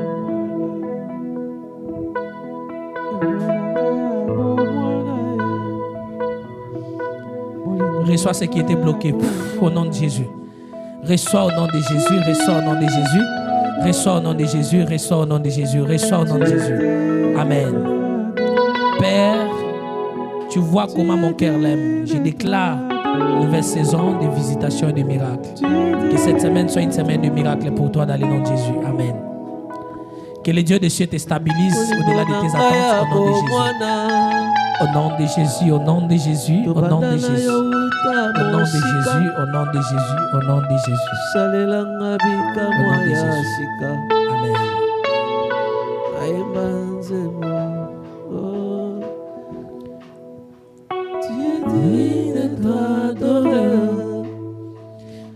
Reçois ce qui était bloqué au nom de Jésus. Reçois au nom de Jésus, reçois au nom de Jésus. Reçois au nom de Jésus, reçois au nom de Jésus, reçois au nom de Jésus. Amen. Père, tu vois comment mon cœur l'aime. Je déclare une nouvelle saison de visitation et de miracles. Que cette semaine soit une semaine de miracles pour toi dans le nom de Jésus. Amen. Que le Dieu des cieux te stabilise au-delà de tes attentes au nom de Jésus. Au nom de Jésus, au nom de Jésus, au nom de Jésus. Au nom de Jésus, au nom de Jésus, au nom de Jésus. Au nom de Jésus. Amen. Tu es digne d'être adoré.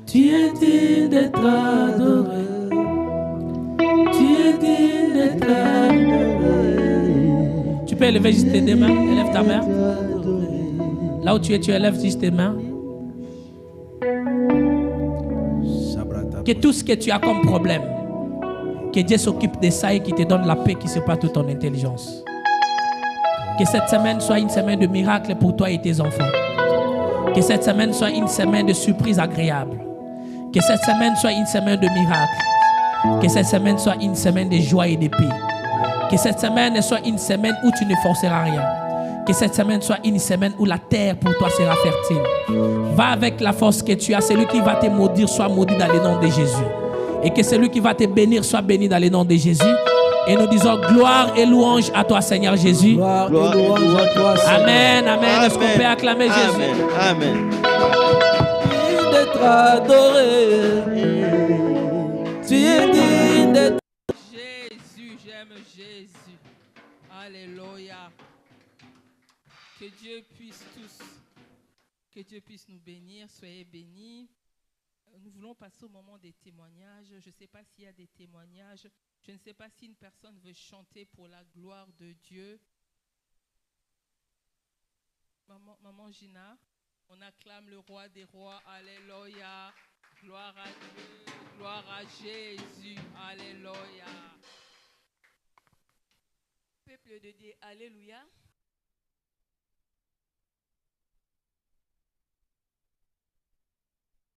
Tu es digne d'être adoré. Tu peux élever juste tes deux mains. Élève ta main. Là où tu es, tu élèves juste tes mains. Que tout ce que tu as comme problème, que Dieu s'occupe de ça et qu'il te donne la paix qui surpasse toute ton intelligence. Que cette semaine soit une semaine de miracles pour toi et tes enfants. Que cette semaine soit une semaine de surprises agréables. Que cette semaine soit une semaine de miracles. Que cette semaine soit une semaine de joie et de paix. Que cette semaine soit une semaine où tu ne forceras rien. Que cette semaine soit une semaine où la terre pour toi sera fertile. Va avec la force que tu as. Celui qui va te maudire soit maudit dans le nom de Jésus. Et que celui qui va te bénir soit béni dans le nom de Jésus. Et nous disons gloire et louange à toi, Seigneur Jésus. Gloire et louange à toi, Seigneur. Amen, amen. Est-ce qu'on peut acclamer Jésus? Amen. Digne d'être adoré. Tu es digne d'être. Jésus, j'aime Jésus. Alléluia. Que Dieu puisse tous, que Dieu puisse nous bénir. Soyez bénis. Nous voulons passer au moment des témoignages. Je ne sais pas s'il y a des témoignages. Je ne sais pas si une personne veut chanter pour la gloire de Dieu. Maman Gina, on acclame le roi des rois. Alléluia. Gloire à Dieu. Gloire à Jésus. Alléluia. Peuple de Dieu, alléluia.